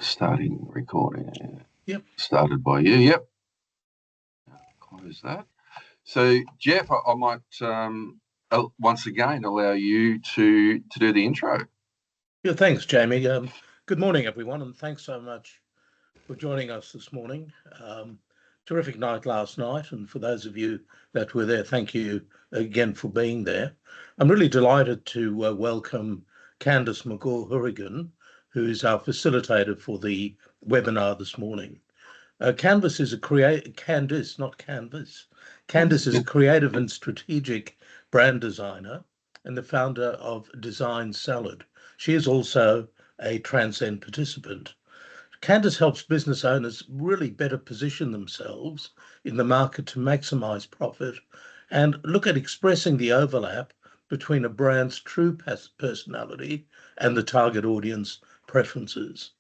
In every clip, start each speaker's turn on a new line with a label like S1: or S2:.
S1: Starting recording.
S2: Yep.
S1: Started by you. Yep. Close that. So, Jeff, I might once again allow you to do the intro.
S2: Yeah, thanks, Jamie. Good morning, everyone, and thanks so much for joining us this morning. Terrific night last night, and for those of you that were there, thank you again for being there. I'm really delighted to welcome Candice McGaw-Hurrigan, who is our facilitator for the webinar this morning. Candice is a creative and strategic brand designer and the founder of Design Salad. She is also a Transcend participant. Candice helps business owners really better position themselves in the market to maximize profit and look at expressing the overlap between a brand's true personality and the target audience preferences.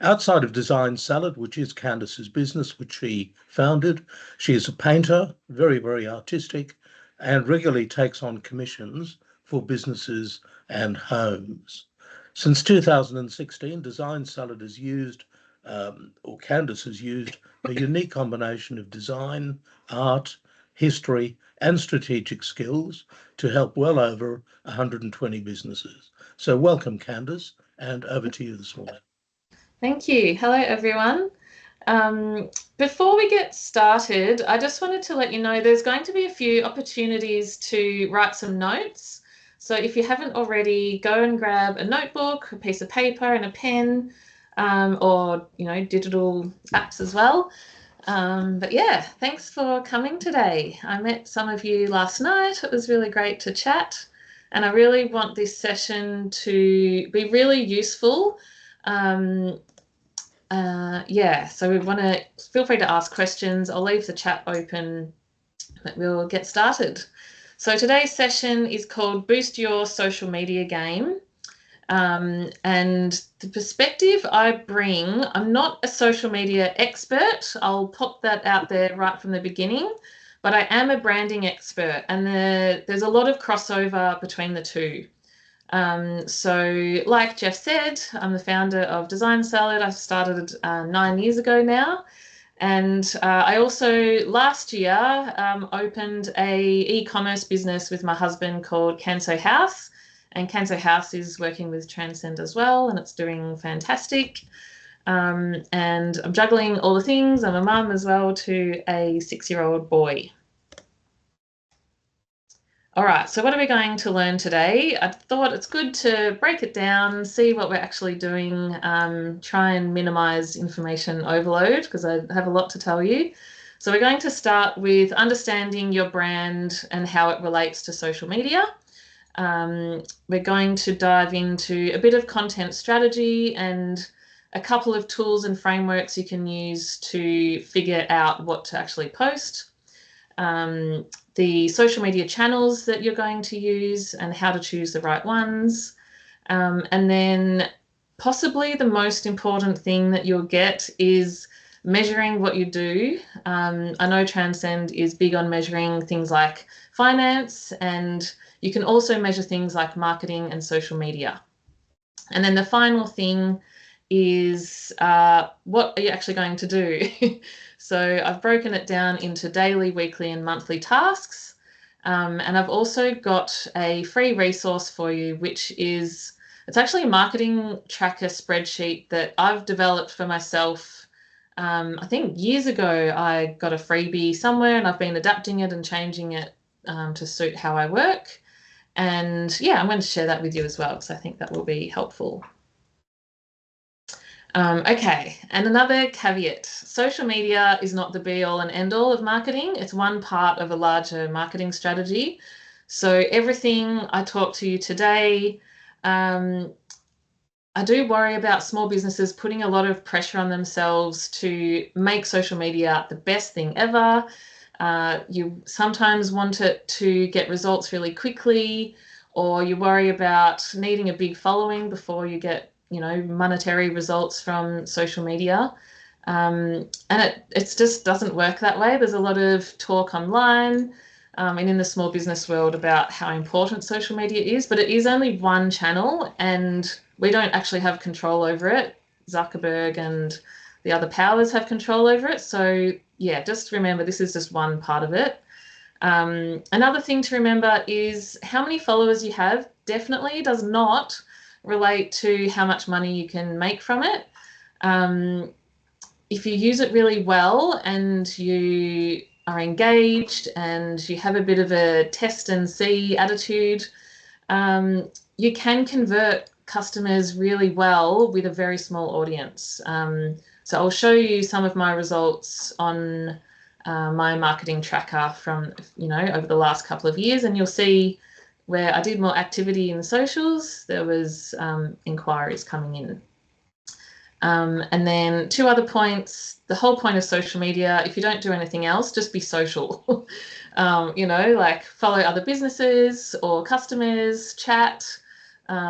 S2: Outside of Design Salad, which is Candice's business, which she founded, she is a painter, very, very artistic, and regularly takes on commissions for businesses and homes. Since 2016, Design Salad has used, or Candice has used, a unique combination of design, art, history, and strategic skills to help well over 120 businesses. So welcome, Candice, and over to you this morning.
S3: Thank you. Hello, everyone. Before we get started, I just wanted to let you know there's going to be a few opportunities to write some notes. So if you haven't already, go and grab a notebook, a piece of paper and a pen, or, digital apps as well. But yeah, thanks for coming today. I met some of you last night. It was really great to chat. And I really want this session to be really useful. So we want to feel free to ask questions. I'll leave the chat open, but we'll get started. So today's session is called Boost Your Social Media Game. And the perspective I bring, I'm not a social media expert. I'll pop that out there right from the beginning, but I am a branding expert, and there's a lot of crossover between the two. So like Jeff said, I'm the founder of Design Salad. I started 9 years ago now. And I also last year opened a e-commerce business with my husband called Canso House. And Canso House is working with Transcend as well, and it's doing fantastic. And I'm juggling all the things. I'm a mum as well to a 6-year-old boy. All right, so what are we going to learn today? I thought it's good to break it down, see what we're actually doing, try and minimize information overload because I have a lot to tell you. So we're going to start with understanding your brand and how it relates to social media. We're going to dive into a bit of content strategy and a couple of tools and frameworks you can use to figure out what to actually post. The social media channels that you're going to use and how to choose the right ones. And then possibly the most important thing that you'll get is measuring what you do. I know Transcend is big on measuring things like finance, and you can also measure things like marketing and social media. And then the final thing is what are you actually going to do? So I've broken it down into daily, weekly, and monthly tasks. And I've also got a free resource for you, which is, it's actually a marketing tracker spreadsheet that I've developed for myself. I think years ago, I got a freebie somewhere and I've been adapting it and changing it to suit how I work. And yeah, I'm going to share that with you as well, because I think that will be helpful. Okay, and another caveat, social media is not the be-all and end-all of marketing. It's one part of a larger marketing strategy. So everything I talk to you today, I do worry about small businesses putting a lot of pressure on themselves to make social media the best thing ever. You sometimes want it to get results really quickly, or you worry about needing a big following before you get monetary results from social media. And it just doesn't work that way. There's a lot of talk online and in the small business world about how important social media is, but it is only one channel and we don't actually have control over it. Zuckerberg and the other powers have control over it. So yeah, just remember this is just one part of it. Another thing to remember is how many followers you have definitely does not relate to how much money you can make from it. If you use it really well and you are engaged and you have a bit of a test and see attitude, you can convert customers really well with a very small audience. So I'll show you some of my results on my marketing tracker from, over the last couple of years, and you'll see where I did more activity in socials, there was inquiries coming in. And then 2 other points, the whole point of social media, if you don't do anything else, just be social. Like follow other businesses or customers, chat,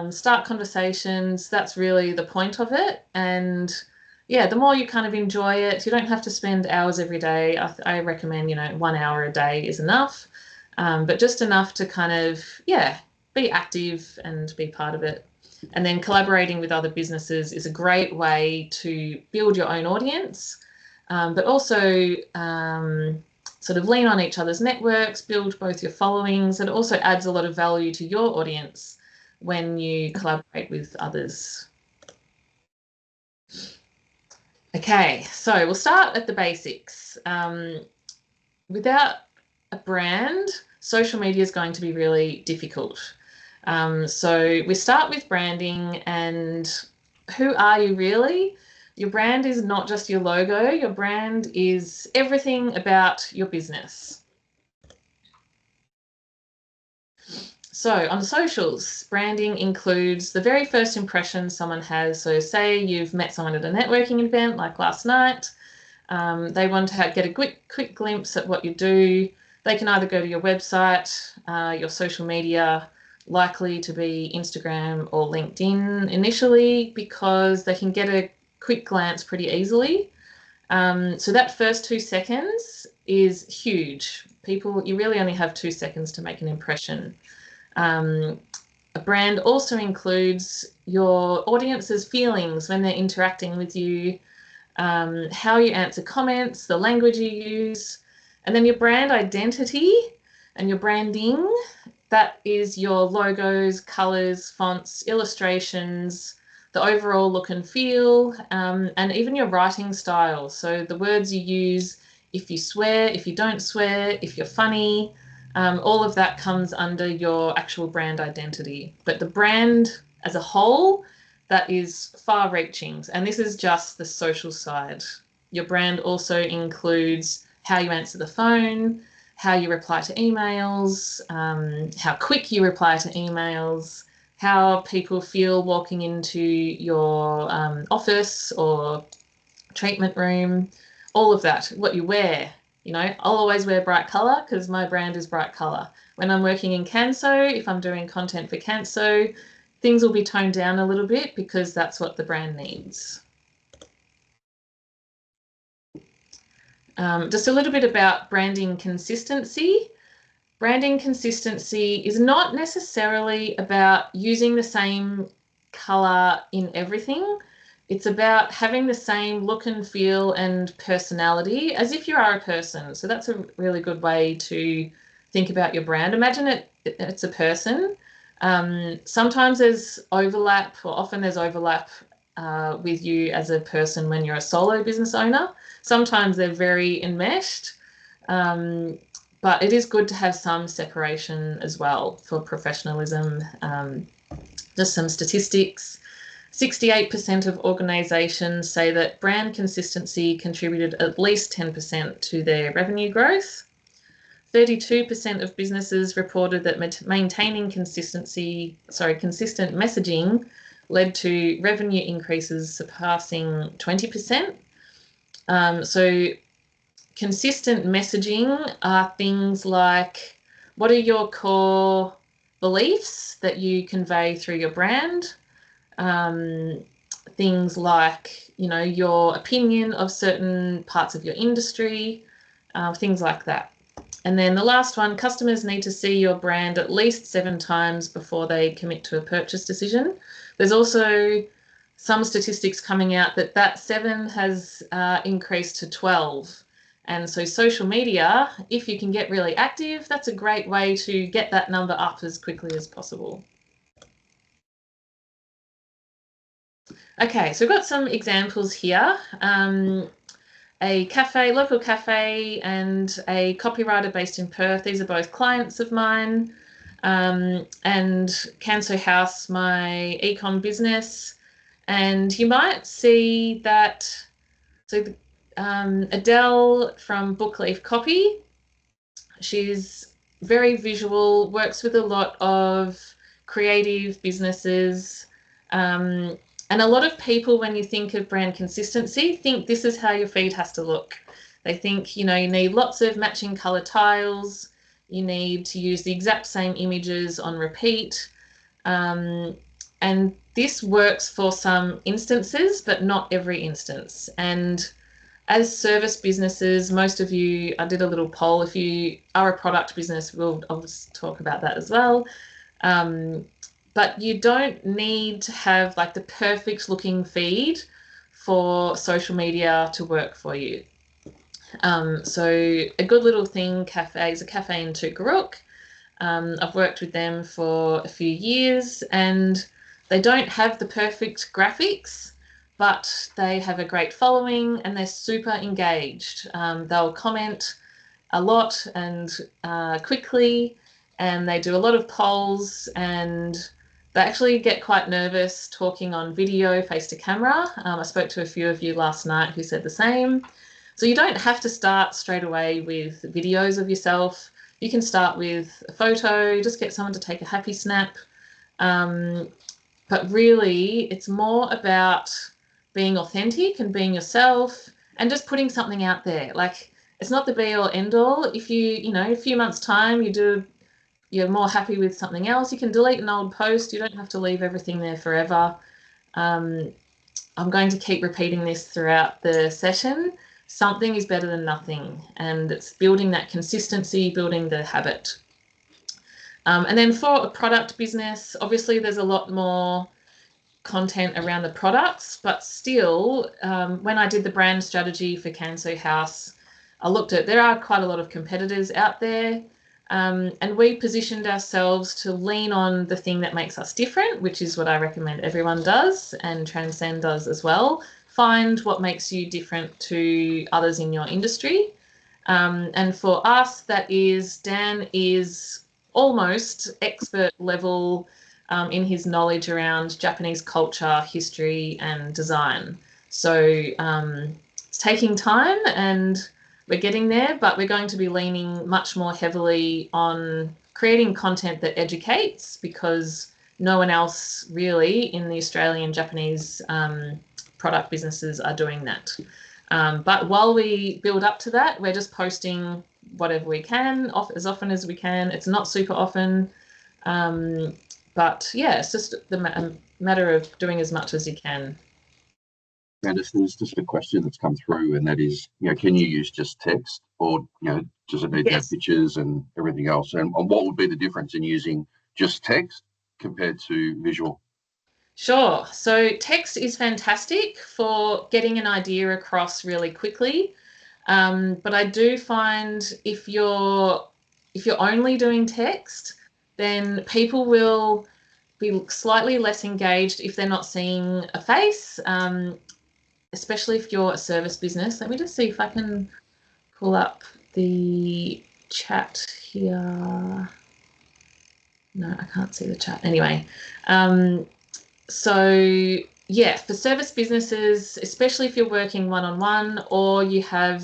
S3: start conversations. That's really the point of it. And yeah, the more you kind of enjoy it, you don't have to spend hours every day. I recommend, 1 hour a day is enough, but just enough to kind of, be active and be part of it. And then collaborating with other businesses is a great way to build your own audience, but also sort of lean on each other's networks, build both your followings, and it also adds a lot of value to your audience when you collaborate with others. Okay, so we'll start at the basics. Without a brand, social media is going to be really difficult. So we start with branding, and who are you really? Your brand is not just your logo. Your brand is everything about your business. So on socials, branding includes the very first impression someone has. So say you've met someone at a networking event like last night. They want to get a quick glimpse at what you do. They can either go to your website, your social media, likely to be Instagram or LinkedIn initially, because they can get a quick glance pretty easily. So that first 2 seconds is huge. You really only have 2 seconds to make an impression. A brand also includes your audience's feelings when they're interacting with you, how you answer comments, the language you use, and then your brand identity and your branding. That is your logos, colors, fonts, illustrations, the overall look and feel, and even your writing style. So the words you use, if you swear, if you don't swear, if you're funny, all of that comes under your actual brand identity. But the brand as a whole, that is far-reaching. And this is just the social side. Your brand also includes how you answer the phone, how you reply to emails, how quick you reply to emails, how people feel walking into your office or treatment room, all of that, what you wear. I'll always wear bright colour because my brand is bright colour. When I'm working in Canso, if I'm doing content for Canso, things will be toned down a little bit because that's what the brand needs. Just a little bit about branding consistency. Branding consistency is not necessarily about using the same colour in everything. It's about having the same look and feel and personality as if you are a person. So that's a really good way to think about your brand. Imagine it's a person. Sometimes there's overlap, or often there's overlap with you as a person when you're a solo business owner. Sometimes they're very enmeshed, but it is good to have some separation as well for professionalism. Just some statistics. 68% of organisations say that brand consistency contributed at least 10% to their revenue growth. 32% of businesses reported that maintaining consistent messaging led to revenue increases surpassing 20%. So consistent messaging are things like, what are your core beliefs that you convey through your brand? Things like, your opinion of certain parts of your industry, things like that. And then the last one, customers need to see your brand at least 7 times before they commit to a purchase decision. There's also some statistics coming out that 7 has increased to 12. And so social media, if you can get really active, that's a great way to get that number up as quickly as possible. Okay, so we've got some examples here. A cafe, local cafe, and a copywriter based in Perth. These are both clients of mine. And Canso House, my ecom business. And you might see that, so Adele from Bookleaf Copy, she's very visual, works with a lot of creative businesses. And a lot of people, when you think of brand consistency, think this is how your feed has to look. They think, you know, you need lots of matching color tiles. You need to use the exact same images on repeat. And this works for some instances, but not every instance. And as service businesses, most of you, I did a little poll. If you are a product business, I'll just talk about that as well. But you don't need to have like the perfect looking feed for social media to work for you. So a good little thing, cafe, is a cafe in Tookarook. I've worked with them for a few years, and they don't have the perfect graphics, but they have a great following and they're super engaged. They'll comment a lot and quickly, and they do a lot of polls, and they actually get quite nervous talking on video face to camera. I spoke to a few of you last night who said the same. So you don't have to start straight away with videos of yourself. You can start with a photo, just get someone to take a happy snap. But really, it's more about being authentic and being yourself and just putting something out there. Like, it's not the be all end all. If you know, a few months' time, you're more happy with something else, you can delete an old post. You don't have to leave everything there forever. I'm going to keep repeating this throughout the session. Something is better than nothing, and it's building that consistency, building the habit. And then for a product business, obviously there's a lot more content around the products, but still, when I did the brand strategy for Canso House, I looked at, there are quite a lot of competitors out there. And we positioned ourselves to lean on the thing that makes us different, which is what I recommend everyone does, and Transcend does as well. Find what makes you different to others in your industry. And for us, that is, Dan is almost expert level in his knowledge around Japanese culture, history, and design. So it's taking time, and we're getting there, but we're going to be leaning much more heavily on creating content that educates, because no one else really in the Australian Japanese product businesses are doing that. But while we build up to that, we're just posting whatever we can, as often as we can. It's not super often, but yeah, it's just the matter of doing as much as you can.
S1: Candice, there's just a question that's come through, and that is, you know, can you use just text, or, you know, does it need to have pictures and everything else? And what would be the difference in using just text compared to visual?
S3: Sure. So text is fantastic for getting an idea across really quickly. But I do find if you're only doing text, then people will be slightly less engaged if they're not seeing a face, especially if you're a service business. Let me just see if I can pull up the chat here. No, I can't see the chat. Anyway, so yeah, for service businesses, especially if you're working one-on-one or you have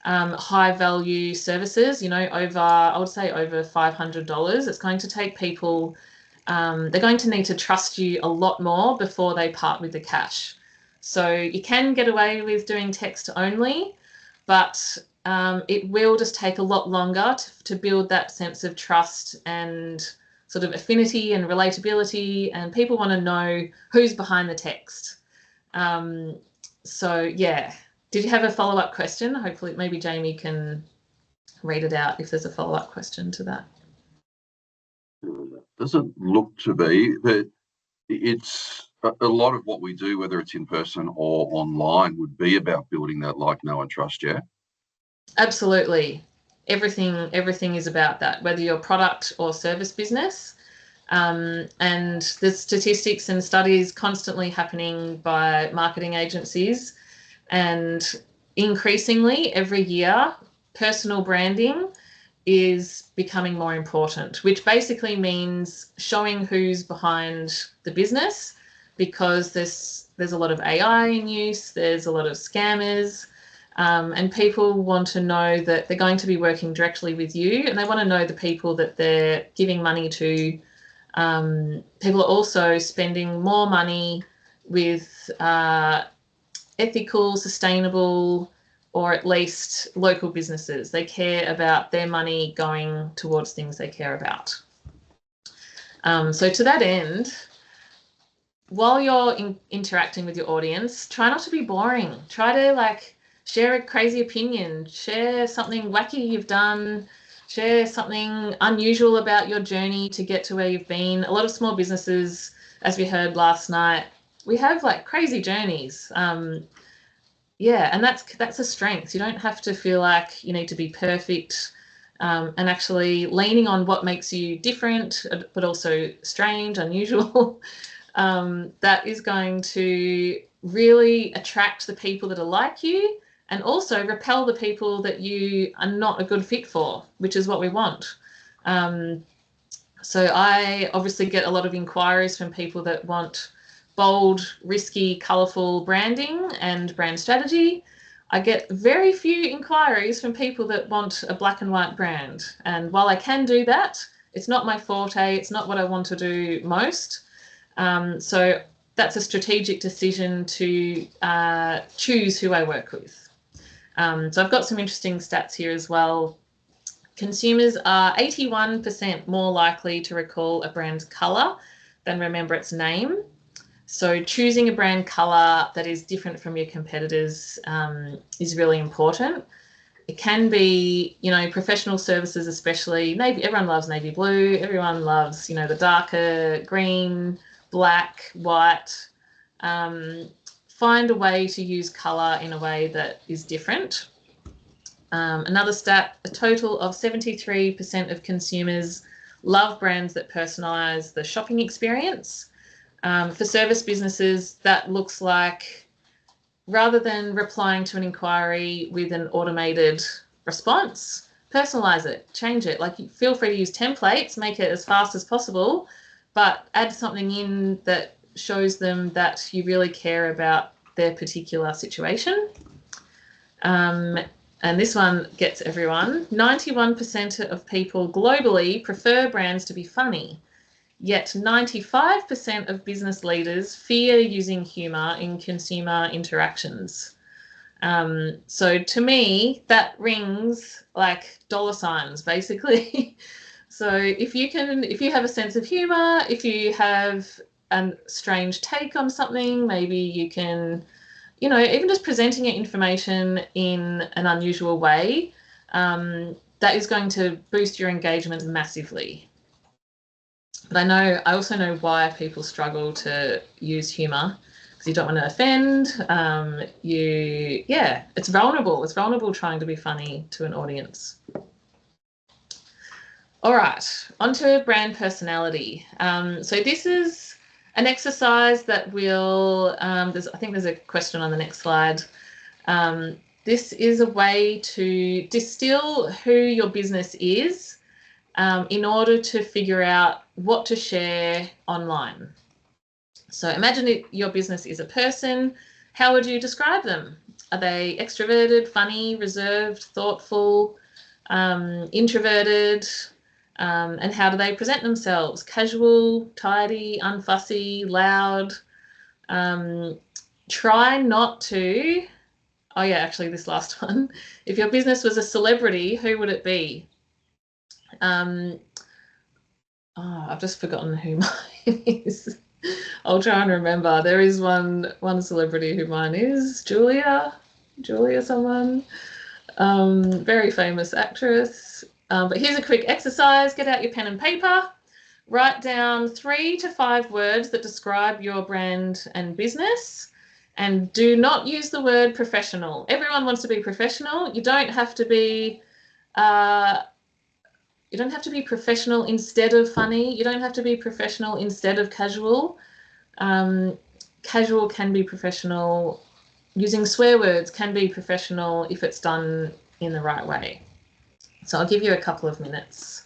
S3: high value services, you know, I would say over $500, it's going to take people, they're going to need to trust you a lot more before they part with the cash. So you can get away with doing text only, but it will just take a lot longer to build that sense of trust and sort of affinity and relatability, and people want to know who's behind the text. So yeah, did you have a follow-up question? Hopefully maybe Jamie can read it out if there's a follow-up question to that.
S1: Doesn't look to be, but it's a lot of what we do, whether it's in person or online, would be about building that like, know, and trust. Yeah.
S3: Absolutely. Everything is about that, whether you're product or service business. And there's statistics and studies constantly happening by marketing agencies, and increasingly every year, personal branding is becoming more important, which basically means showing who's behind the business, because there's a lot of AI in use, there's a lot of scammers, and people want to know that they're going to be working directly with you, and they want to know the people that they're giving money to. People are also spending more money with ethical, sustainable, or at least local businesses. They care about their money going towards things they care about. So to that end, while you're interacting with your audience, try not to be boring. Try to share a crazy opinion, share something wacky you've done, share something unusual about your journey to get to where you've been. A lot of small businesses, as we heard last night, we have crazy journeys. Yeah, and that's a strength. You don't have to feel like you need to be perfect, and actually leaning on what makes you different, but also strange, unusual. That is going to really attract the people that are like you, and also repel the people that you are not a good fit for, which is what we want. So I obviously get a lot of inquiries from people that want bold, risky, colourful branding and brand strategy. I get very few inquiries from people that want a black and white brand. And while I can do that, it's not my forte. It's not what I want to do most. So that's a strategic decision to choose who I work with. So I've got some interesting stats here as well. Consumers are 81% more likely to recall a brand's colour than remember its name. So choosing a brand colour that is different from your competitors is really important. It can be, professional services especially. Navy, everyone loves navy blue. Everyone loves, the darker green, black, white. Find a way to use colour in a way that is different. Another stat, a total of 73% of consumers love brands that personalise the shopping experience. For service businesses, that looks like, rather than replying to an inquiry with an automated response, personalise it, change it. Feel free to use templates, make it as fast as possible, but add something in that shows them that you really care about their particular situation. And this one gets everyone. 91% of people globally prefer brands to be funny, yet 95% of business leaders fear using humour in consumer interactions. So to me, that rings like dollar signs, basically. So if you have a sense of humour, if you have a strange take on something, maybe you can, even just presenting your information in an unusual way, that is going to boost your engagement massively. But I also know why people struggle to use humour, because you don't want to offend. It's vulnerable. It's vulnerable trying to be funny to an audience. All right, onto brand personality. So this is an exercise that will, I think there's a question on the next slide. This is a way to distill who your business is in order to figure out what to share online. So imagine your business is a person. How would you describe them? Are they extroverted, funny, reserved, thoughtful, introverted? And how do they present themselves? Casual, tidy, unfussy, loud. Try not to, actually this last one. If your business was a celebrity, who would it be? I've just forgotten who mine is. I'll try and remember. There is one celebrity who mine is. Julia someone. Very famous actress. But here's a quick exercise. Get out your pen and paper. write down 3 to 5 words that describe your brand and business, and do not use the word professional. Everyone wants to be professional. You don't have to be professional instead of funny. You don't have to be professional instead of casual. Casual can be professional. Using swear words can be professional if it's done in the right way. So I'll give you a couple of minutes.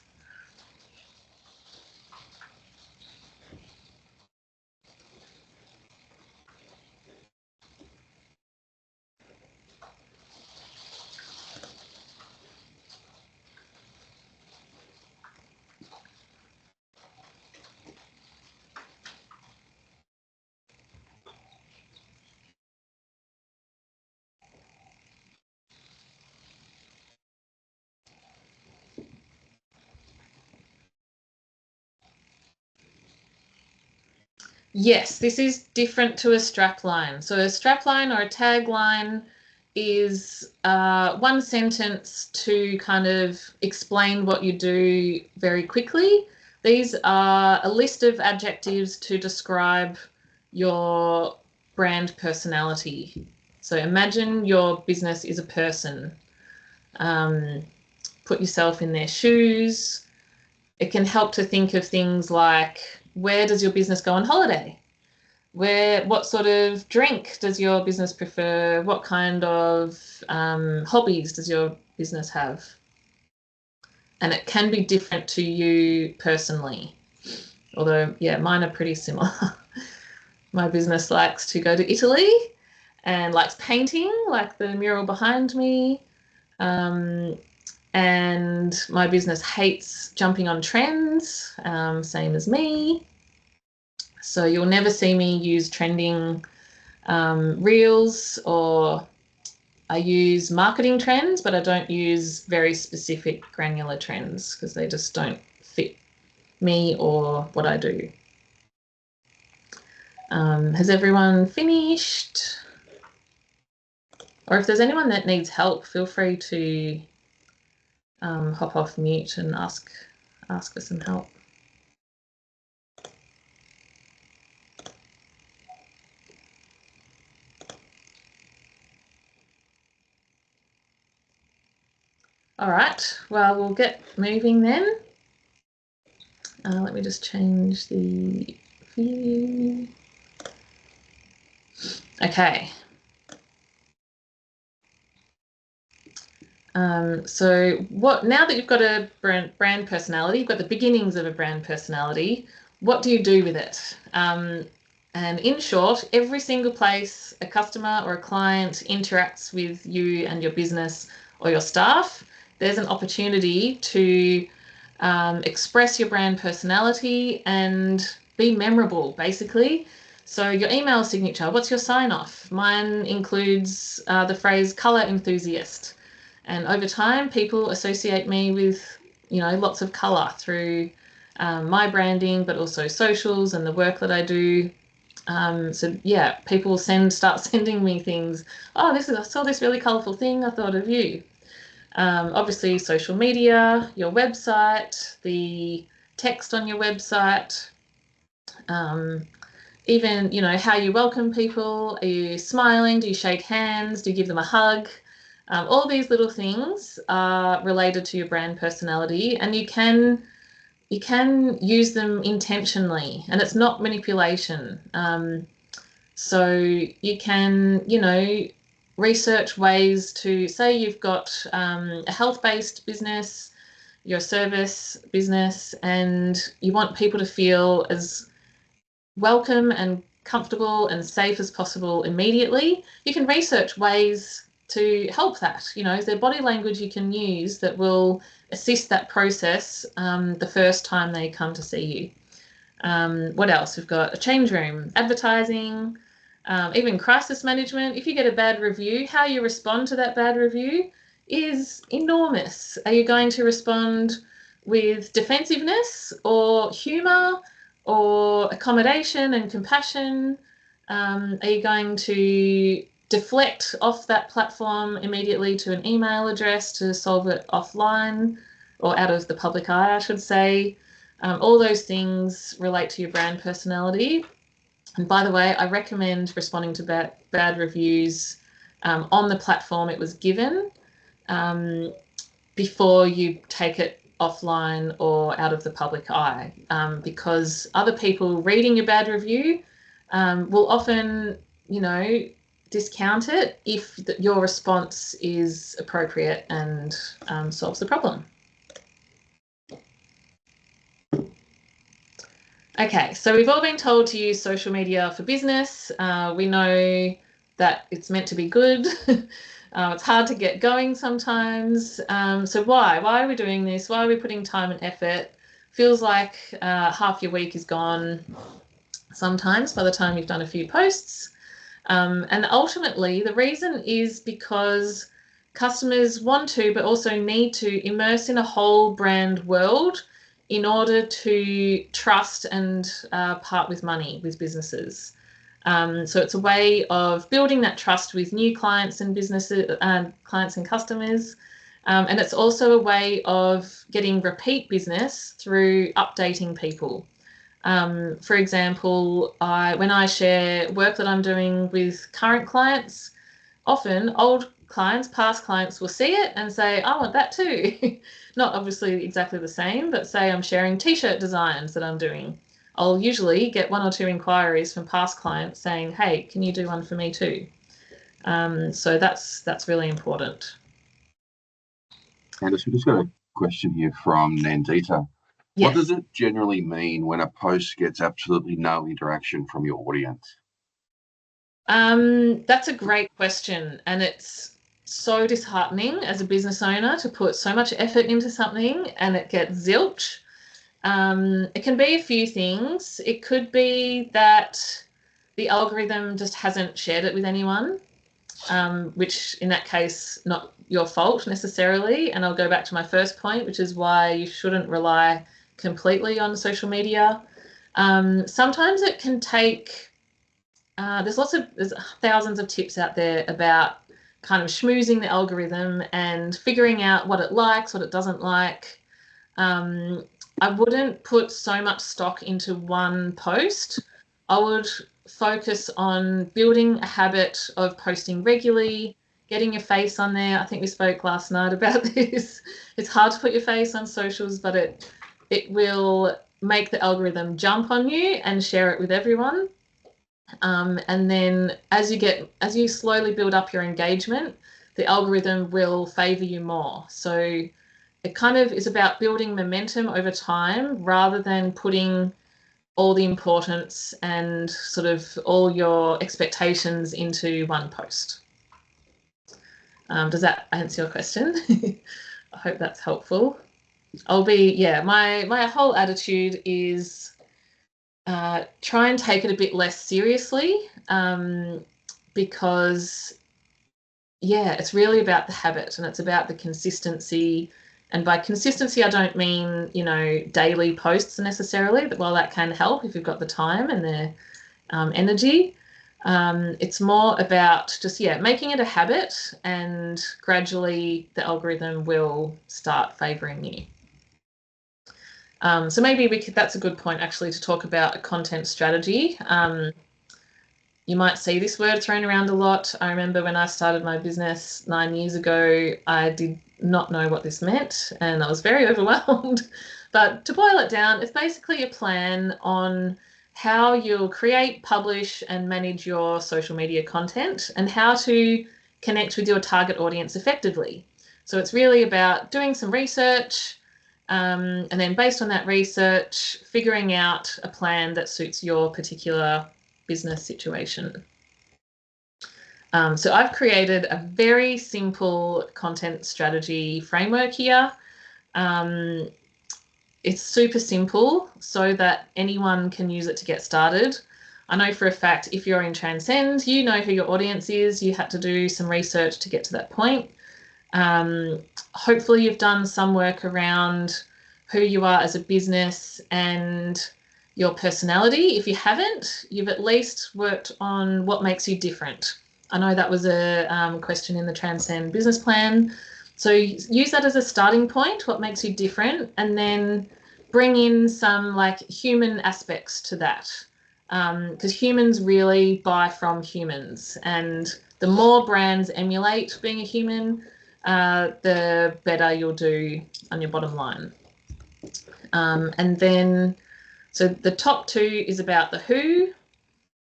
S3: Yes, this is different to a strapline. So a strapline or a tagline is one sentence to kind of explain what you do very quickly. These are a list of adjectives to describe your brand personality. So imagine your business is a person. Put yourself in their shoes. It can help to think of things like, where does your business go on holiday? What sort of drink does your business prefer? What kind of hobbies does your business have? And it can be different to you personally. Although, yeah, mine are pretty similar. My business likes to go to Italy and likes painting, like the mural behind me. And my business hates jumping on trends, same as me. So you'll never see me use trending reels, or I use marketing trends, but I don't use very specific granular trends because they just don't fit me or what I do. Has everyone finished? Or if there's anyone that needs help, feel free to hop off mute and ask for some help. All right, well, we'll get moving then. Let me just change the view. Okay. So now that you've got a brand personality, you've got the beginnings of a brand personality, what do you do with it? And in short, every single place a customer or a client interacts with you and your business or your staff, there's an opportunity to express your brand personality and be memorable, basically. So your email signature, what's your sign-off? Mine includes the phrase colour enthusiast. And over time, people associate me with, lots of colour through my branding, but also socials and the work that I do. So yeah, people start sending me things. Oh, I saw this really colourful thing. I thought of you. Obviously, social media, your website, the text on your website, even, how you welcome people. Are you smiling? Do you shake hands? Do you give them a hug? All these little things are related to your brand personality, and you can use them intentionally, and it's not manipulation. So you can, research ways to, say you've got a health-based business, your service business, and you want people to feel as welcome and comfortable and safe as possible immediately. You can research ways to help that. Is there body language you can use that will assist that process the first time they come to see you? What else? We've got a change room, advertising, even crisis management. If you get a bad review, how you respond to that bad review is enormous. Are you going to respond with defensiveness or humour or accommodation and compassion? Are you going to deflect off that platform immediately to an email address to solve it offline or out of the public eye, I should say? All those things relate to your brand personality. And by the way, I recommend responding to bad reviews on the platform it was given before you take it offline or out of the public eye, because other people reading your bad review will often, discount it if your response is appropriate and solves the problem. Okay, so we've all been told to use social media for business. We know that it's meant to be good. It's hard to get going sometimes. So why? Why are we doing this? Why are we putting time and effort? Feels like half your week is gone sometimes by the time you've done a few posts. And ultimately, the reason is because customers want to, but also need to, immerse in a whole brand world in order to trust and part with money with businesses. So it's a way of building that trust with new clients and businesses, clients and customers. And it's also a way of getting repeat business through updating people. For example, when I share work that I'm doing with current clients, often old clients, past clients will see it and say, I want that too. Not obviously exactly the same, but say I'm sharing t-shirt designs that I'm doing. I'll usually get 1 or 2 inquiries from past clients saying, hey, can you do one for me too? So that's really important.
S1: Candice, we just got a question here from Nandita.
S3: Yes.
S1: What does it generally mean when a post gets absolutely no interaction from your audience?
S3: That's a great question, and it's so disheartening as a business owner to put so much effort into something and it gets zilch. It can be a few things. It could be that the algorithm just hasn't shared it with anyone, which in that case, not your fault necessarily. And I'll go back to my first point, which is why you shouldn't rely completely on social media. Sometimes it can take, there's thousands of tips out there about kind of schmoozing the algorithm and figuring out what it likes, what it doesn't like. I wouldn't put so much stock into one post. I would focus on building a habit of posting regularly, getting your face on there. I think we spoke last night about this. It's hard to put your face on socials, but it will make the algorithm jump on you and share it with everyone. And then as you slowly build up your engagement, the algorithm will favor you more. So it kind of is about building momentum over time rather than putting all the importance and sort of all your expectations into one post. Does that answer your question? I hope that's helpful. My whole attitude is try and take it a bit less seriously, because it's really about the habit and it's about the consistency. And by consistency, I don't mean, daily posts necessarily, but while that can help if you've got the time and the energy, it's more about just, making it a habit, and gradually the algorithm will start favoring you. So maybe that's a good point actually to talk about a content strategy. You might see this word thrown around a lot. I remember when I started my business 9 years ago, I did not know what this meant and I was very overwhelmed. But to boil it down, it's basically a plan on how you'll create, publish and manage your social media content and how to connect with your target audience effectively. So it's really about doing some research, and then based on that research, figuring out a plan that suits your particular business situation. So I've created a very simple content strategy framework here. It's super simple so that anyone can use it to get started. I know for a fact if you're in Transcend, you know who your audience is. You had to do some research to get to that point. Hopefully you've done some work around who you are as a business and your personality. If you haven't, you've at least worked on what makes you different. I know that was a question in the Transcend business plan. So use that as a starting point, what makes you different, and then bring in some like human aspects to that, because humans really buy from humans, and the more brands emulate being a human, the better you'll do on your bottom line. And then, so the top two is about the who,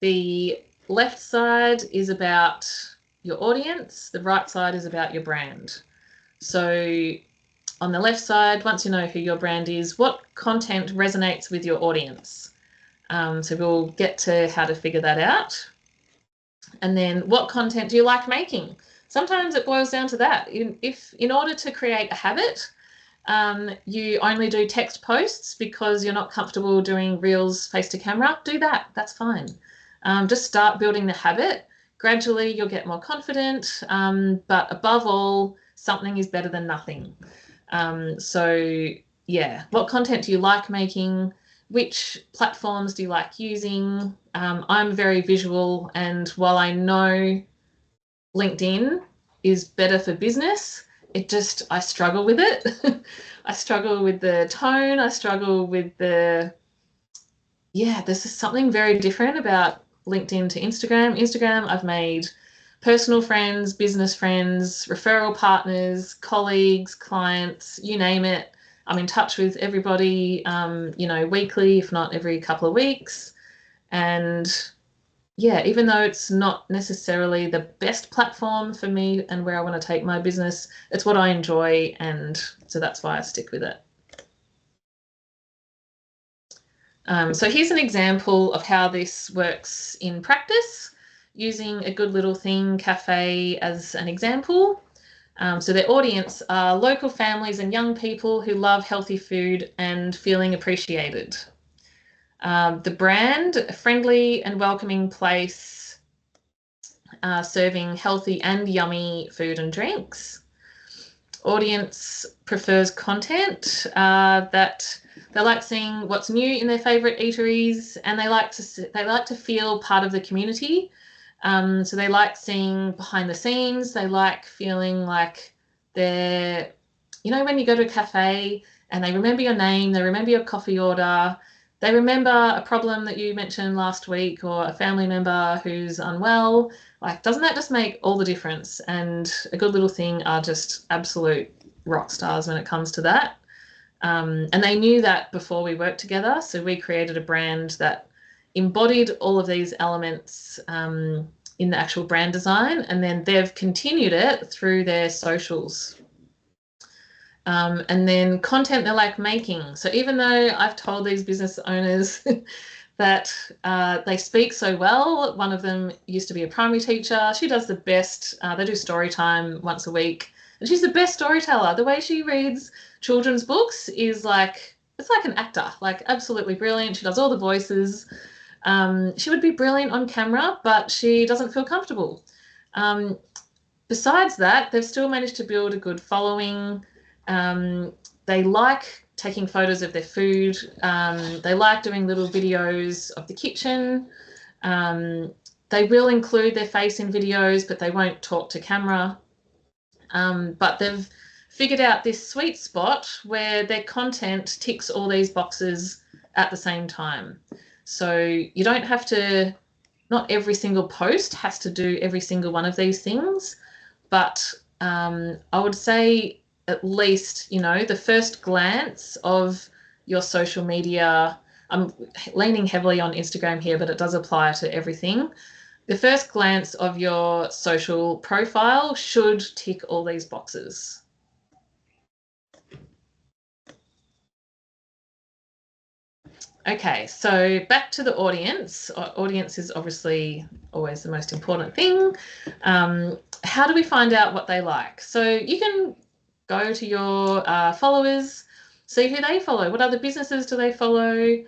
S3: the left side is about your audience, the right side is about your brand. So on the left side, once you know who your brand is, what content resonates with your audience? So we'll get to how to figure that out. And then what content do you like making? Sometimes it boils down to that. If in order to create a habit, you only do text posts because you're not comfortable doing reels face to camera, do that. That's fine. Just start building the habit. Gradually, you'll get more confident. But above all, something is better than nothing. So yeah, what content do you like making? Which platforms do you like using? I'm very visual, and while I know LinkedIn is better for business, I struggle with it. I struggle with the tone. I struggle with there's just something very different about LinkedIn to Instagram. Instagram, I've made personal friends, business friends, referral partners, colleagues, clients, you name it. I'm in touch with everybody, weekly, if not every couple of weeks. And yeah, even though it's not necessarily the best platform for me and where I want to take my business, it's what I enjoy. And so that's why I stick with it. So here's an example of how this works in practice, using a good little thing, cafe, as an example. So their audience are local families and young people who love healthy food and feeling appreciated. The brand, a friendly and welcoming place, serving healthy and yummy food and drinks. Audience prefers content that they like seeing what's new in their favorite eateries, and they like to feel part of the community. So they like seeing behind the scenes. They like feeling like they're, when you go to a cafe and they remember your name, they remember your coffee order, they remember a problem that you mentioned last week, or a family member who's unwell. Like, doesn't that just make all the difference? And A Good Little Thing are just absolute rock stars when it comes to that. And they knew that before we worked together. So we created a brand that embodied all of these elements in the actual brand design, and then they've continued it through their socials. And then content they like making. So even though I've told these business owners that they speak so well, one of them used to be a primary teacher. She does the best. They do story time once a week, and she's the best storyteller. The way she reads children's books is it's like an actor, like absolutely brilliant. She does all the voices. She would be brilliant on camera, but she doesn't feel comfortable. Besides that, they've still managed to build a good following. They like taking photos of their food. They like doing little videos of the kitchen. They will include their face in videos, but they won't talk to camera. But they've figured out this sweet spot where their content ticks all these boxes at the same time. So you don't have to, not every single post has to do every single one of these things, but I would say at least, the first glance of your social media, I'm leaning heavily on Instagram here, but it does apply to everything. The first glance of your social profile should tick all these boxes. Okay, so back to the audience. Audience is obviously always the most important thing. How do we find out what they like? So you can go to your followers, see who they follow. What other businesses do they follow?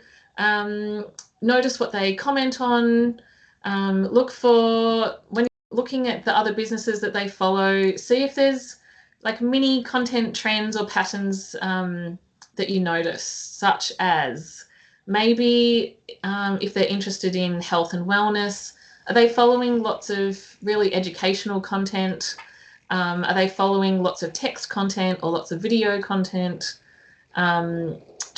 S3: Notice what they comment on. Look for, when you're looking at the other businesses that they follow, see if there's like mini content trends or patterns that you notice, such as maybe if they're interested in health and wellness, are they following lots of really educational content? Are they following lots of text content or lots of video content?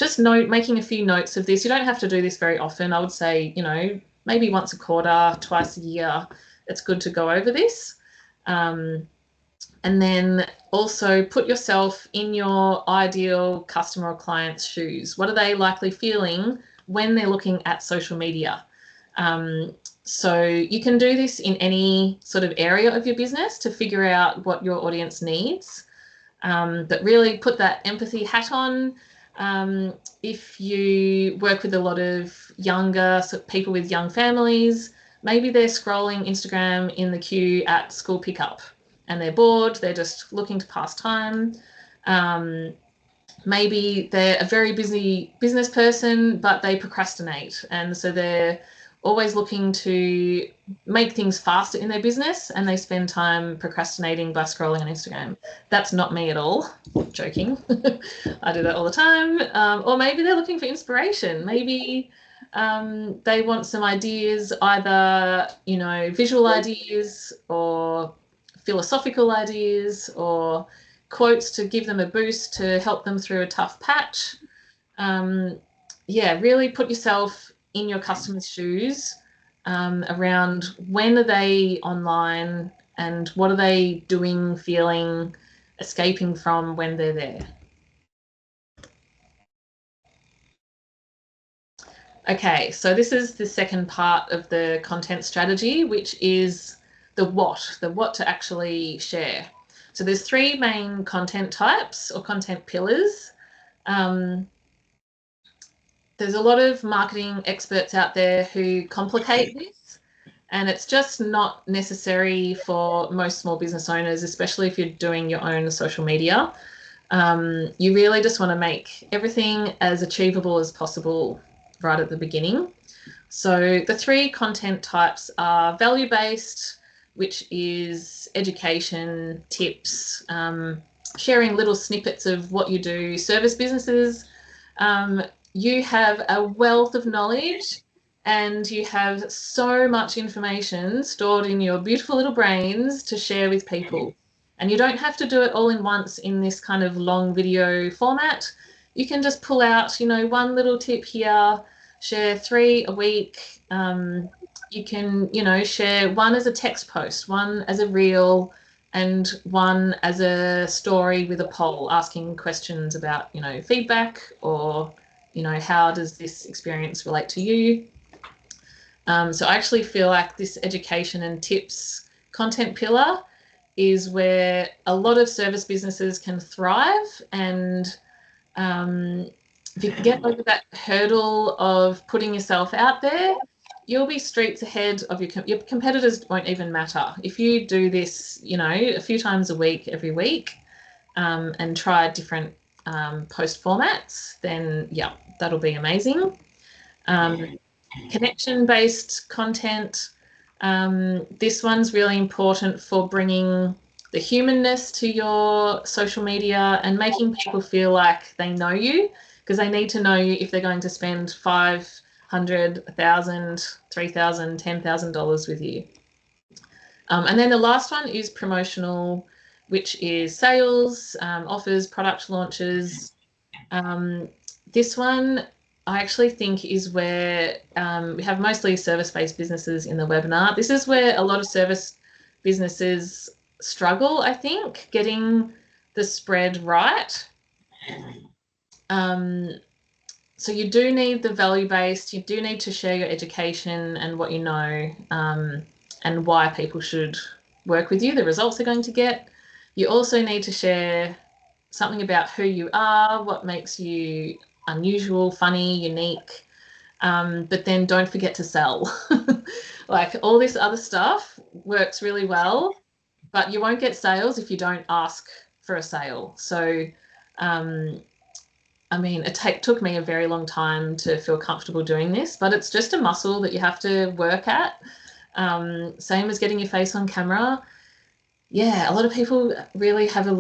S3: just making a few notes of this. You don't have to do this very often. I would say, you know, maybe once a quarter, twice a year, it's good to go over this. And then also put yourself in your ideal customer or client's shoes. What are they likely feeling when they're looking at social media? So you can do this in any sort of area of your business to figure out what your audience needs. But really put that empathy hat on. If you work with a lot of younger people with young families, maybe they're scrolling Instagram in the queue at school pickup and they're bored, they're just looking to pass time. Maybe they're a very busy business person, but they procrastinate. And so they're always looking to make things faster in their business and they spend time procrastinating by scrolling on Instagram. That's not me at all. Joking. I do that all the time. Or maybe they're looking for inspiration. Maybe they want some ideas, either, you know, visual ideas or philosophical ideas or quotes to give them a boost to help them through a tough patch. Yeah, really put yourself in your customer's shoes around when are they online and what are they doing, feeling, escaping from when they're there. Okay, so this is the second part of the content strategy, which is the what to actually share. So there's three main content types or content pillars. There's a lot of marketing experts out there who complicate this, and it's just not necessary for most small business owners, especially if you're doing your own social media. You really just want to make everything as achievable as possible right at the beginning. So the three content types are value-based, which is education, tips, sharing little snippets of what you do. Service businesses, you have a wealth of knowledge and you have so much information stored in your beautiful little brains to share with people. And you don't have to do it all in once in this kind of long video format. You can just pull out, you know, one little tip here, share 3 a week. You can, you know, share one as a text post, one as a reel, and one as a story with a poll asking questions about, you know, feedback or, you know, how does this experience relate to you? So I actually feel like this education and tips content pillar is where a lot of service businesses can thrive. And if you can get over that hurdle of putting yourself out there, you'll be streets ahead of your competitors. Won't even matter if you do this, you know, a few times a week, every week, and try different post formats. Then yeah, that'll be amazing. Connection-based content. This one's really important for bringing the humanness to your social media and making people feel like they know you, because they need to know you if they're going to spend $500, $1,000, $3,000, $10,000 with you. And then the last one is promotional, which is sales, offers, product launches. This one I actually think is where we have mostly service-based businesses in the webinar. This is where a lot of service businesses struggle, I think, getting the spread right. So you do need the value-based, you do need to share your education and what you know, and why people should work with you, the results they're going to get. You also need to share something about who you are, what makes you unusual, funny, unique, but then don't forget to sell. Like all this other stuff works really well, but you won't get sales if you don't ask for a sale. So, I mean, it took me a very long time to feel comfortable doing this, but it's just a muscle that you have to work at. Same as getting your face on camera. Yeah, a lot of people really have a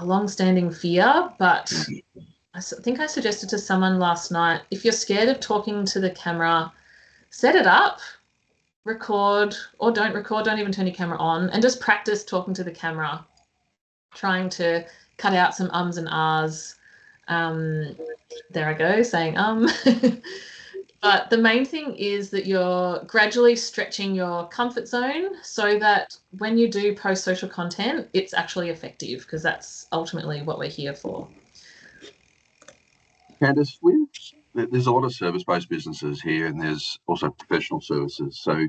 S3: long-standing fear, but I think I suggested to someone last night, if you're scared of talking to the camera, set it up, record, or don't record, don't even turn your camera on, and just practice talking to the camera, trying to cut out some ums and ahs, There I go, saying But the main thing is that you're gradually stretching your comfort zone so that when you do post social content, it's actually effective, because that's ultimately what we're here for.
S1: Candice, there's a lot of service-based businesses here, and there's also professional services. So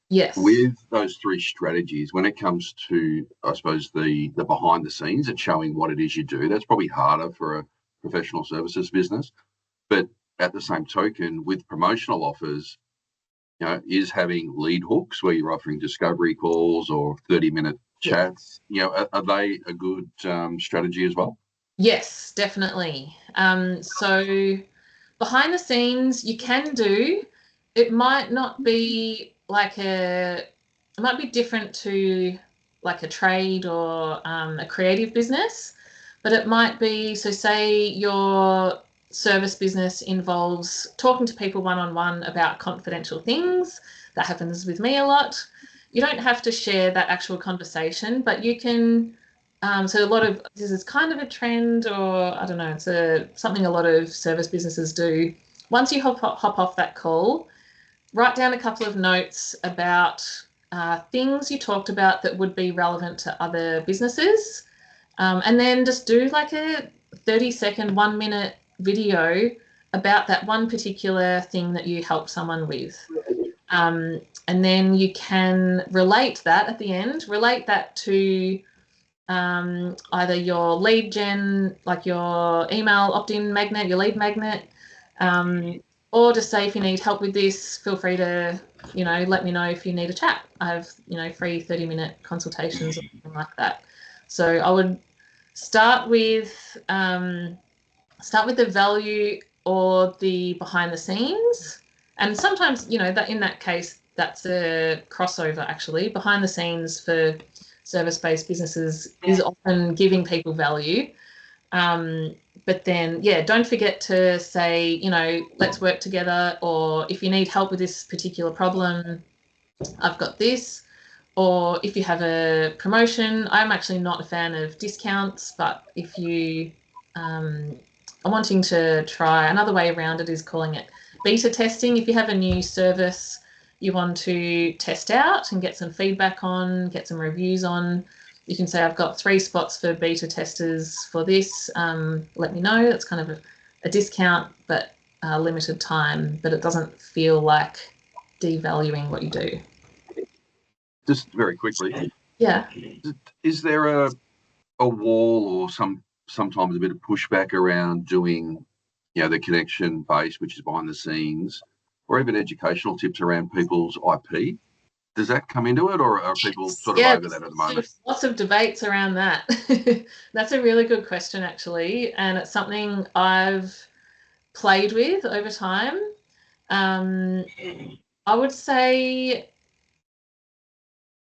S3: Yes.
S1: with those three strategies, when it comes to, I suppose, the behind the scenes and showing what it is you do, that's probably harder for a professional services business. But at the same token, with promotional offers, is having lead hooks where you're offering discovery calls or 30-minute chats, are they a good strategy as well?
S3: Yes, definitely. So behind the scenes, you can do, it might not be like it might be different to like a trade or a creative business, but it might be, so say your service business involves talking to people one-on-one about confidential things. That happens with me a lot. You don't have to share that actual conversation, but you can. So a lot of this is kind of a trend, or I don't know, it's something a lot of service businesses do. Once you hop off that call, write down a couple of notes about things you talked about that would be relevant to other businesses, and then just do like a 30-second, 1-minute video about that one particular thing that you helped someone with. And then you can relate that at the end, relate that to either your lead gen, like your email opt-in magnet, your lead magnet, or just say, if you need help with this, feel free to, let me know if you need a chat. I have, free 30-minute consultations or something like that. So I would start with the value or the behind the scenes. And sometimes, that in that case, that's a crossover actually. Behind the scenes for service-based businesses is often giving people value. But then, don't forget to say, let's work together, or if you need help with this particular problem, I've got this. Or if you have a promotion, I'm actually not a fan of discounts, but if you are wanting to try, another way around it is calling it beta testing. If you have a new service you want to test out and get some feedback on, get some reviews on, you can say, I've got 3 spots for beta testers for this. Let me know. It's kind of a discount, but limited time, but it doesn't feel like devaluing what you do.
S1: Just very quickly.
S3: Yeah.
S1: Is there a wall or sometimes a bit of pushback around doing, the connection base, which is behind the scenes, or even educational tips around people's IP? Does that come into it, or are people sort of over that at the moment?
S3: Lots of debates around that. That's a really good question, actually, and it's something I've played with over time. I would say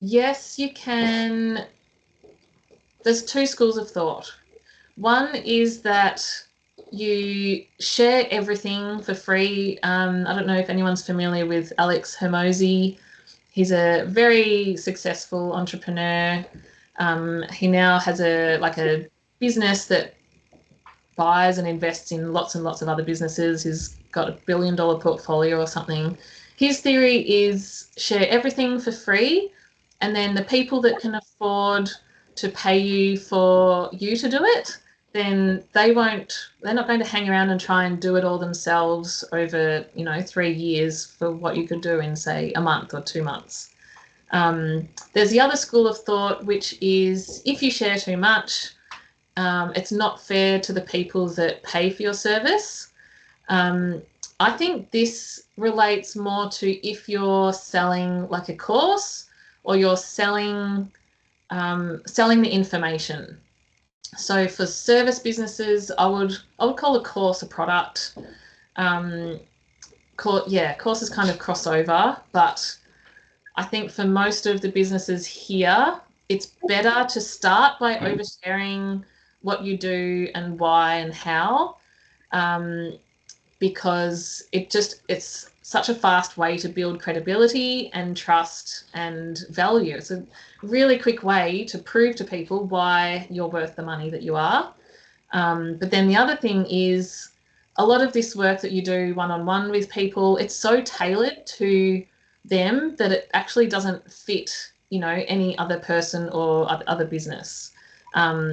S3: yes, you can. There's 2 schools of thought. One is that you share everything for free. I don't know if anyone's familiar with Alex Hermosi. He's a very successful entrepreneur. He now has a business that buys and invests in lots and lots of other businesses. He's got $1 billion portfolio or something. His theory is share everything for free, and then the people that can afford to pay you for you to do it, then they're not going to hang around and try and do it all themselves over 3 years for what you could do in, say, a month or 2 months. There's the other school of thought, which is if you share too much, it's not fair to the people that pay for your service. I think this relates more to if you're selling like a course, or you're selling the information. So for service businesses, I would call a course a product. Courses kind of cross over, but I think for most of the businesses here, it's better to start by oversharing what you do and why and how, because it's such a fast way to build credibility and trust and value. It's a really quick way to prove to people why you're worth the money that you are. But then the other thing is a lot of this work that you do one-on-one with people, it's so tailored to them that it actually doesn't fit, you know, any other person or other business.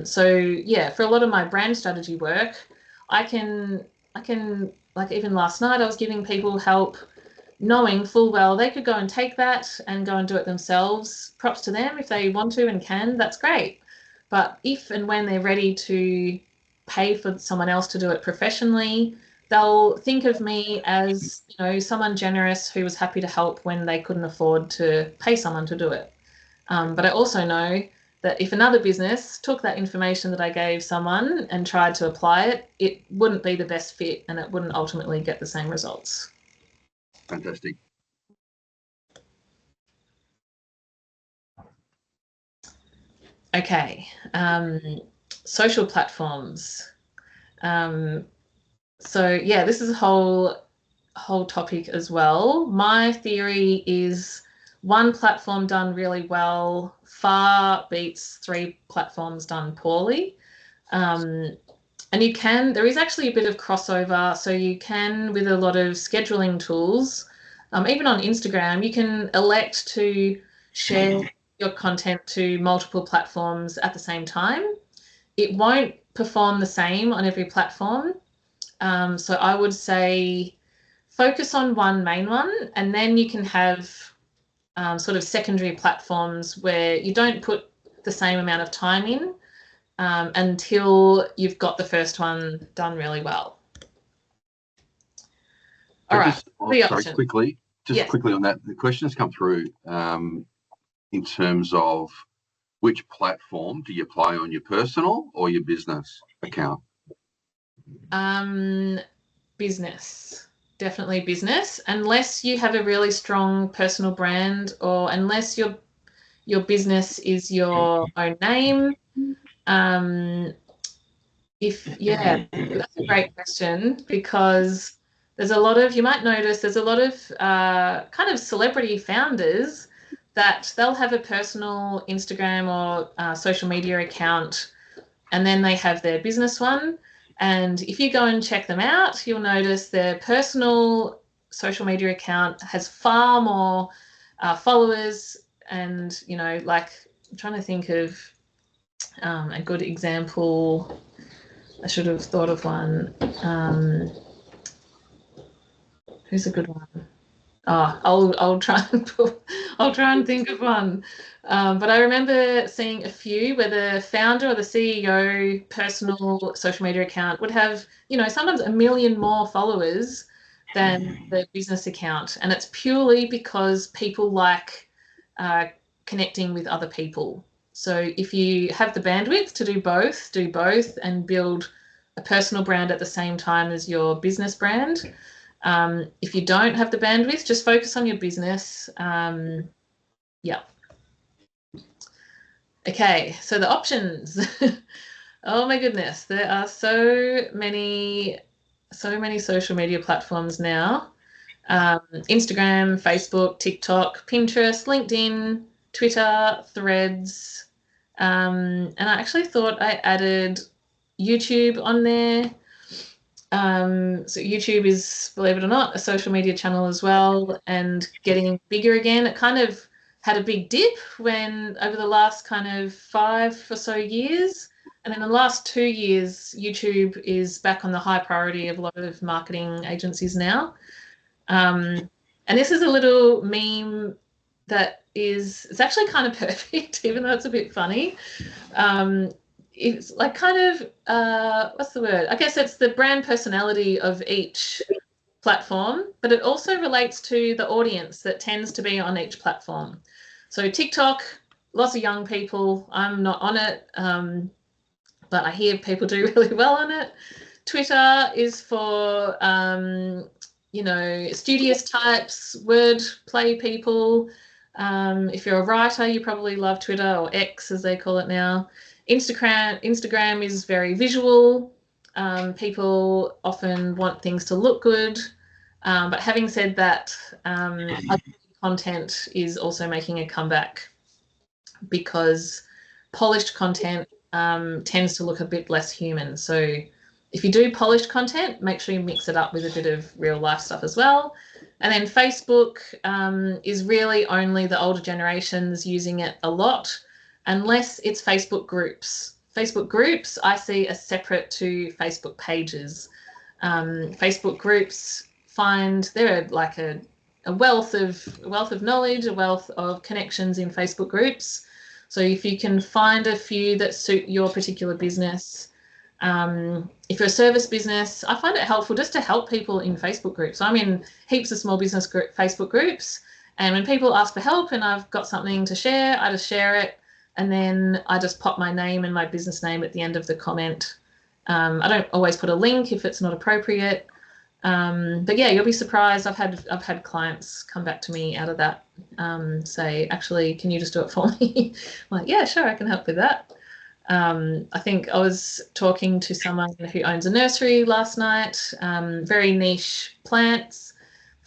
S3: So yeah, for a lot of my brand strategy work, I can like even last night I was giving people help knowing full well they could go and take that and go and do it themselves. Props to them if they want to and can, that's great. But if and when they're ready to pay for someone else to do it professionally, they'll think of me as, you know, someone generous who was happy to help when they couldn't afford to pay someone to do it. But I also know that if another business took that information that I gave someone and tried to apply it, it wouldn't be the best fit and it wouldn't ultimately get the same results.
S1: Fantastic.
S3: Okay, social platforms. So yeah, this is a whole topic as well. My theory is one platform done really well far beats 3 platforms done poorly. And there is actually a bit of crossover. So you can, with a lot of scheduling tools, even on Instagram, you can elect to share your content to multiple platforms at the same time. It won't perform the same on every platform. So I would say focus on one main one, and then you can have sort of secondary platforms where you don't put the same amount of time in until you've got the first one done really well. All right.
S1: Sorry, quickly on that. The questions come through in terms of which platform do you apply on your personal or your business account?
S3: Business. Definitely business, unless you have a really strong personal brand or unless your business is your own name. That's a great question, because there's a lot of, you might notice there's a lot of kind of celebrity founders that they'll have a personal Instagram or social media account, and then they have their business one. And if you go and check them out, you'll notice their personal social media account has far more followers. And, you know, like I'm trying to think of a good example. I should have thought of one. Who's a good one? Oh, I'll try and think of one. But I remember seeing a few where the founder or the CEO personal social media account would have, you know, sometimes 1 million more followers than the business account, and it's purely because people like connecting with other people. So if you have the bandwidth to do both and build a personal brand at the same time as your business brand. If you don't have the bandwidth, just focus on your business. Yeah. Okay, so the options. Oh my goodness, there are so many social media platforms now. Instagram, Facebook, TikTok, Pinterest, LinkedIn, Twitter, Threads. And I actually thought I added YouTube on there. So YouTube is, believe it or not, a social media channel as well, and getting bigger again. It kind of had a big dip when over the last kind of 5 or so years. And in the last 2 years, YouTube is back on the high priority of a lot of marketing agencies now. And this is a little meme that it's actually kind of perfect, even though it's a bit funny. It's like kind of, what's the word? I guess it's the brand personality of each platform, but it also relates to the audience that tends to be on each platform. So TikTok, lots of young people. I'm not on it, but I hear people do really well on it. Twitter is for, you know, studious types, word play people. If you're a writer, you probably love Twitter, or X as they call it now. Instagram is very visual. People often want things to look good. But having said that, content is also making a comeback, because polished content tends to look a bit less human. So if you do polished content, make sure you mix it up with a bit of real life stuff as well. And then Facebook is really only the older generations using it a lot, unless it's Facebook groups. Facebook groups I see as separate to Facebook pages. Facebook groups they're like a wealth of knowledge, a wealth of connections in Facebook groups. So if you can find a few that suit your particular business, if you're a service business, I find it helpful just to help people in Facebook groups. I'm in heaps of small business Facebook groups, and when people ask for help and I've got something to share, I just share it, and then I just pop my name and my business name at the end of the comment. I don't always put a link if it's not appropriate. But yeah, you'll be surprised. I've had clients come back to me out of that, say, actually, can you just do it for me? I'm like, yeah, sure, I can help with that. I think I was talking to someone who owns a nursery last night, very niche plants.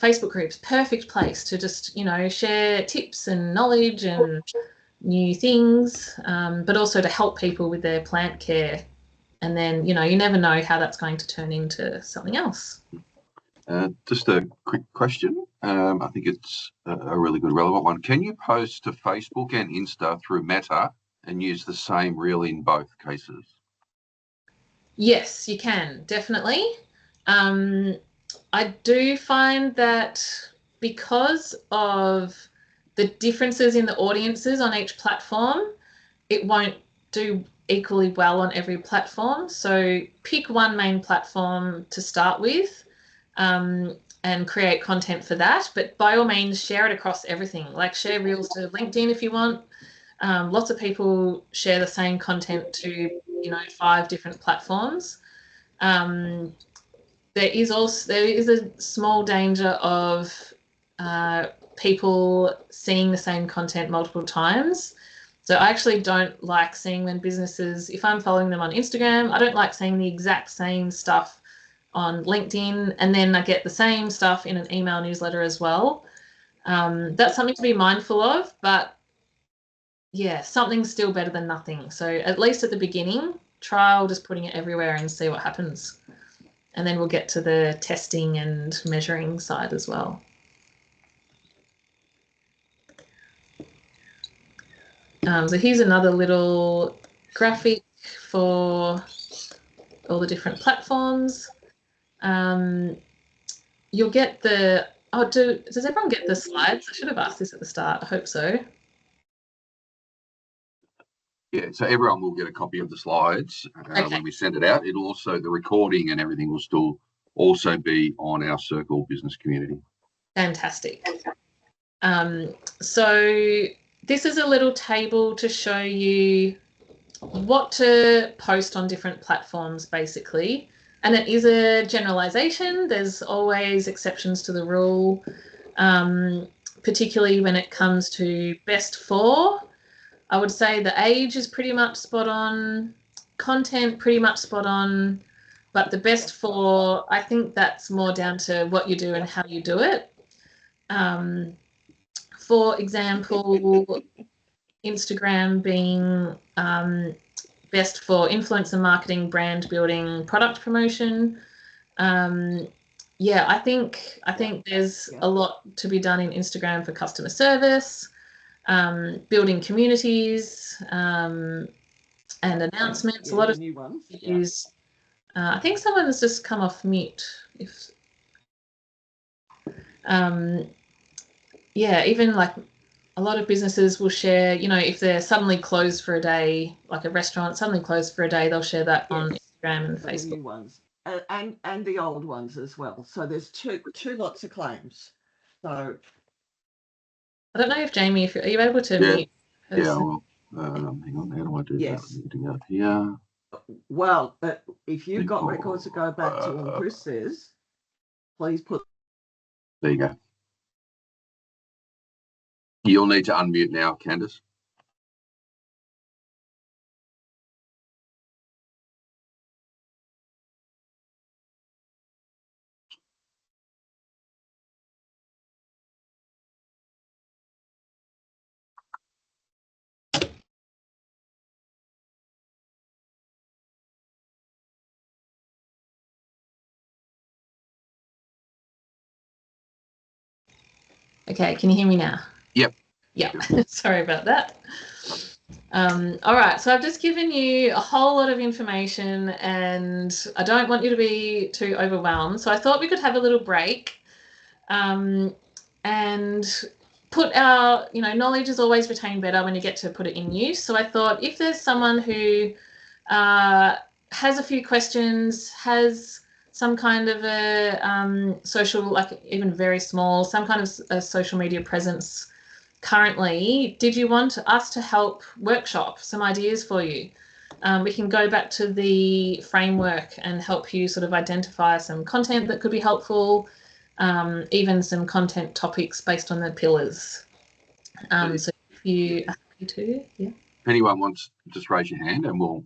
S3: Facebook groups, perfect place to just, share tips and knowledge and new things, but also to help people with their plant care. And then, you never know how that's going to turn into something else.
S1: Just a quick question. I think it's a really good relevant one. Can you post to Facebook and Insta through Meta and use the same reel in both cases?
S3: Yes, you can, definitely. I do find that because of the differences in the audiences on each platform, it won't do equally well on every platform. So pick one main platform to start with, and create content for that. But by all means, share it across everything. Like share reels to LinkedIn if you want. Lots of people share the same content to 5 different platforms. There is a small danger of people seeing the same content multiple times. So I actually don't like seeing when businesses, if I'm following them on Instagram, I don't like seeing the exact same stuff on LinkedIn, and then I get the same stuff in an email newsletter as well. That's something to be mindful of, but yeah, something's still better than nothing. So at least at the beginning, trial just putting it everywhere and see what happens. And then we'll get to the testing and measuring side as well. So here's another little graphic for all the different platforms. You'll get the, does everyone get the slides? I should have asked this at the start. I hope so.
S1: Yeah, so everyone will get a copy of the slides when we send it out. It'll also, the recording and everything will still also be on our Circle business community.
S3: Fantastic. So this is a little table to show you what to post on different platforms, basically. And it is a generalization. There's always exceptions to the rule, particularly when it comes to best for. I would say the age is pretty much spot on, content pretty much spot on, but the best for, I think that's more down to what you do and how you do it. For example, Instagram being best for influencer marketing, brand building, product promotion. Yeah, I think there's a lot to be done in Instagram for customer service, building communities, and announcements. A lot of
S4: new ones.
S3: use. I think someone's just come off mute. Yeah, even like a lot of businesses will share, if they're suddenly closed for a day, like a restaurant suddenly closed for a day, they'll share that on Instagram and Facebook.
S4: The new ones and the old ones as well. So there's two lots of claims. So
S3: I don't know if Jamie, are you able to mute?
S1: Yeah, well, hang on, how do I do that? Muting up here.
S4: Well, if you've got records that go back to when Chris says, please put.
S1: There you go. You'll need to unmute now, Candice.
S3: Okay, can you hear me now?
S1: Yep.
S3: Yep. Sorry about that. All right, so I've just given you a whole lot of information and I don't want you to be too overwhelmed. So I thought we could have a little break and put our, knowledge is always retained better when you get to put it in use. So I thought if there's someone who has a few questions, has some kind of a social, like even very small, some kind of a social media presence currently, did you want us to help workshop some ideas for you? We can go back to the framework and help you sort of identify some content that could be helpful, even some content topics based on the pillars. So if you are happy to, yeah.
S1: If anyone wants, just raise your hand and we'll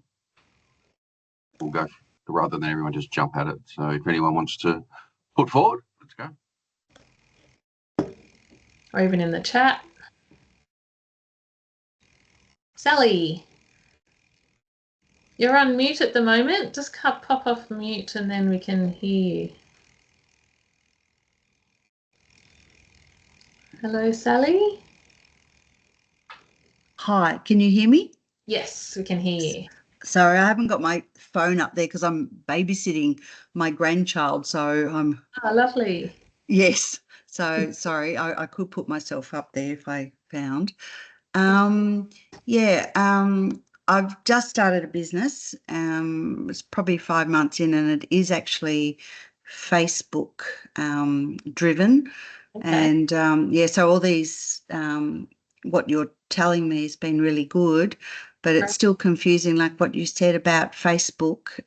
S1: go rather than everyone just jump at it. So if anyone wants to put forward, let's go.
S3: Or even in the chat. Sally, you're on mute at the moment. Just pop off mute and then we can hear you. Hello, Sally.
S5: Hi, can you hear me?
S3: Yes, we can hear you.
S5: Sorry, I haven't got my phone up there because I'm babysitting my grandchild. So I'm.
S3: Oh, lovely.
S5: Yes. So sorry, I could put myself up there if I found. I've just started a business. It's probably 5 months in, and it is actually Facebook driven.
S3: Okay.
S5: And so all these what you're telling me has been really good, but it's still confusing, like what you said about Facebook.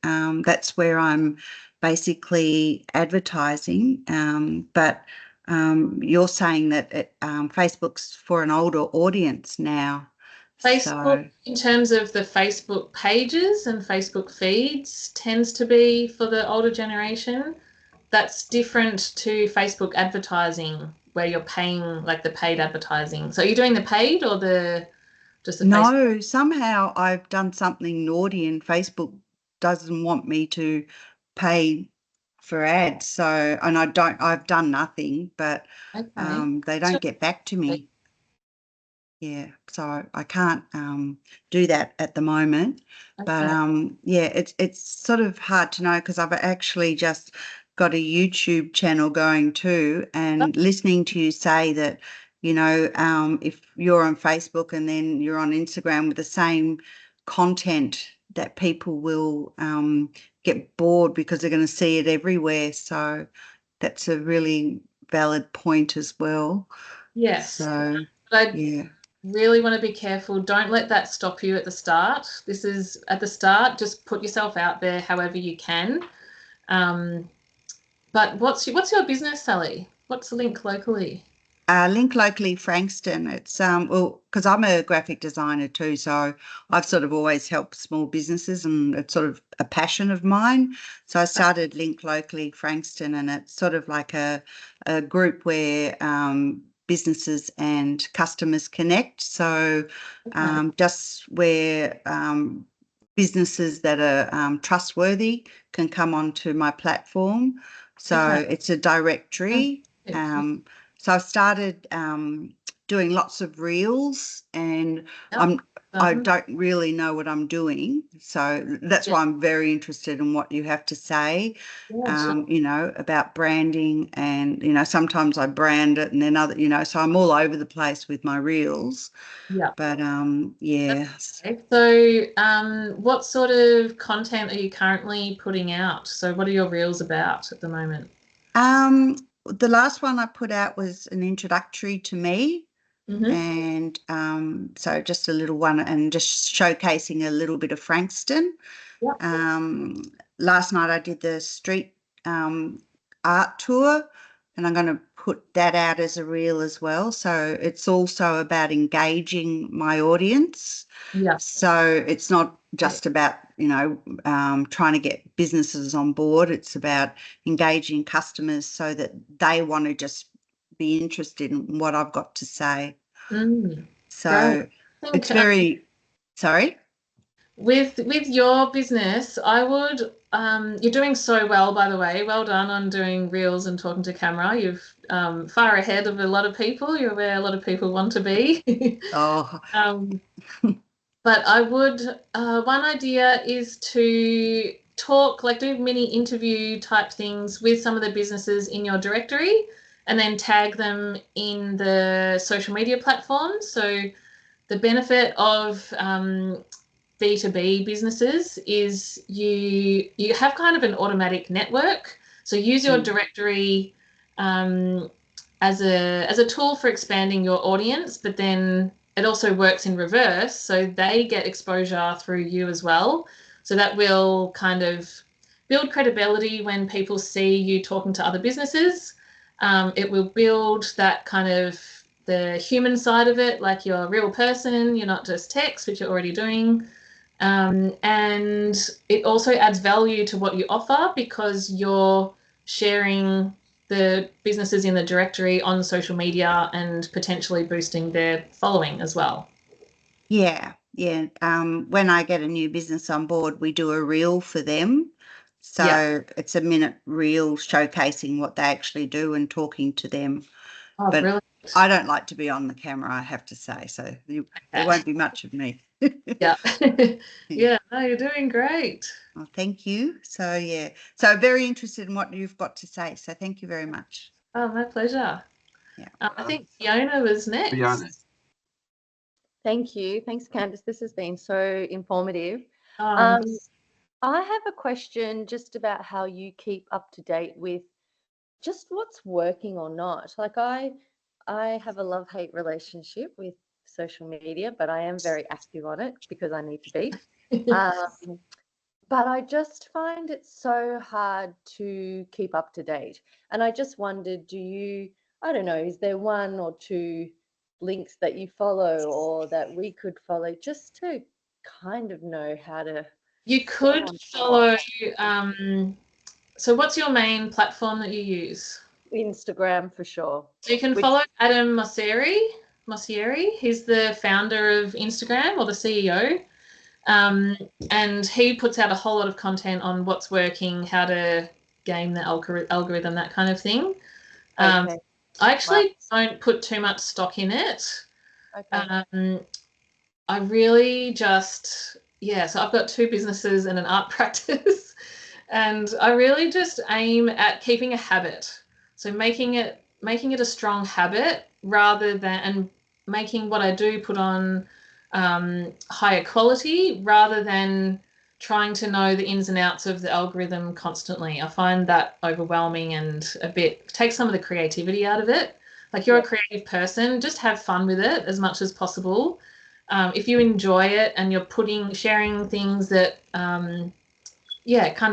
S5: That's where I'm basically advertising, but you're saying that Facebook's for an older audience now.
S3: Facebook,
S5: So,
S3: in terms of the Facebook pages and Facebook feeds, tends to be for the older generation. That's different to Facebook advertising, where you're paying like the paid advertising. So are you doing the paid or just the Facebook?
S5: no, somehow I've done something naughty and Facebook doesn't want me to pay for ads. So, and I've done nothing, but
S3: Okay.
S5: they don't get back to me. Yeah, so I can't do that at the moment. But it's sort of hard to know because I've actually just got a YouTube channel going too, and listening to you say that, if you're on Facebook and then you're on Instagram with the same content, that people will get bored because they're going to see it everywhere. So that's a really valid point as well.
S3: Yes.
S5: So,
S3: But
S5: yeah.
S3: really want to be careful. Don't let that stop you at the start. This is at the start, just put yourself out there however you can. But what's your business, Sally? What's the link locally?
S5: Link locally, Frankston. It's because I'm a graphic designer too, so I've sort of always helped small businesses, and it's sort of a passion of mine. So I started Link locally, Frankston, and it's sort of like a group where businesses and customers connect. So just where businesses that are trustworthy can come onto my platform. So it's a directory. So I've started doing lots of reels, and I don't really know what I'm doing. So that's why I'm very interested in what you have to say, about branding. And, sometimes I brand it and then so I'm all over the place with my reels.
S3: Yeah.
S5: But,
S3: Okay. So what sort of content are you currently putting out? So what are your reels about at the moment?
S5: The last one I put out was an introductory to me, and so just a little one, and just showcasing a little bit of Frankston. Last night I did the street art tour, and I'm going to put that out as a reel as well. So it's also about engaging my audience.
S3: Yeah.
S5: So it's not just about, trying to get businesses on board. It's about engaging customers so that they want to just be interested in what I've got to say. So
S3: Great.
S5: it's very, sorry?
S3: With your business, I would, you're doing so well, by the way. Well done on doing reels and talking to camera. You've far ahead of a lot of people. You're where a lot of people want to be.
S5: Oh,
S3: But I would, one idea is to talk, like do mini interview type things with some of the businesses in your directory and then tag them in the social media platforms. So the benefit of B2B businesses is you have kind of an automatic network. So use your directory as a tool for expanding your audience, but then it also works in reverse. So they get exposure through you as well. So that will kind of build credibility when people see you talking to other businesses. It will build that kind of the human side of it, like you're a real person, you're not just text, which you're already doing. And it also adds value to what you offer because you're sharing the businesses in the directory on social media and potentially boosting their following as well.
S5: yeah. When I get a new business on board, we do a reel for them. So it's a minute reel showcasing what they actually do and talking to them.
S3: Oh,
S5: but
S3: brilliant.
S5: I don't like to be on the camera, I have to say. So there won't be much of me.
S3: Yeah. Yeah, no, you're doing great.
S5: Well, thank you. So, yeah. So very interested in what you've got to say. So thank you very much.
S3: Oh, my pleasure.
S5: Yeah.
S3: I think Fiona was next.
S1: Fiona.
S6: Thank you. Thanks, Candice. This has been so informative.
S3: Um,
S6: I have a question just about how you keep up to date with just what's working or not. Like I have a love-hate relationship with social media, but I am very active on it because I need to be. But I just find it so hard to keep up to date. And I just wondered, I don't know, is there one or two links that you follow or that we could follow just to kind of know how to...
S3: You could follow, so what's your main platform that you use?
S6: Instagram for sure.
S3: So you can follow Adam Mosseri. He's the founder of Instagram, or the CEO. And he puts out a whole lot of content on what's working, how to game the algorithm, that kind of thing. I actually don't put too much stock in it. I really just, so I've got 2 businesses and an art practice, and I really just aim at keeping a habit. So making it a strong habit rather than, and making what I do put on higher quality rather than trying to know the ins and outs of the algorithm constantly. I find that overwhelming and takes some of the creativity out of it. Like, you're a creative person, just have fun with it as much as possible. If you enjoy it and you're sharing things that, kind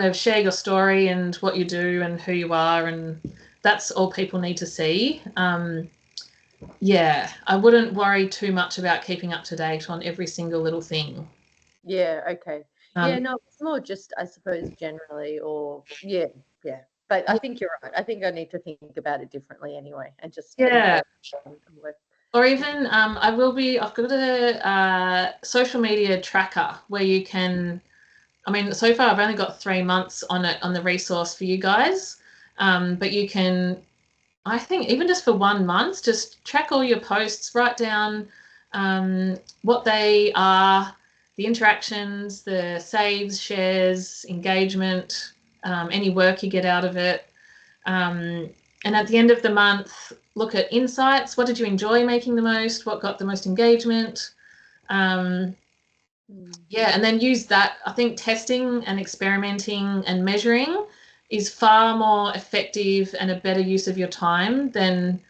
S3: of share your story and what you do and who you are, and that's all people need to see. I wouldn't worry too much about keeping up to date on every single little thing.
S6: Yeah, okay. It's more just, I suppose, generally, or but I think you're right. I think I need to think about it differently anyway, and just
S3: or even I've got a social media tracker where you can, I mean, so far I've only got 3 months on it, on the resource for you guys, but you can, I think, even just for 1 month, just track all your posts, write down what they are, the interactions, the saves, shares, engagement, any work you get out of it. And at the end of the month, look at insights. What did you enjoy making the most? What got the most engagement? And then use that. I think testing and experimenting and measuring is far more effective and a better use of your time than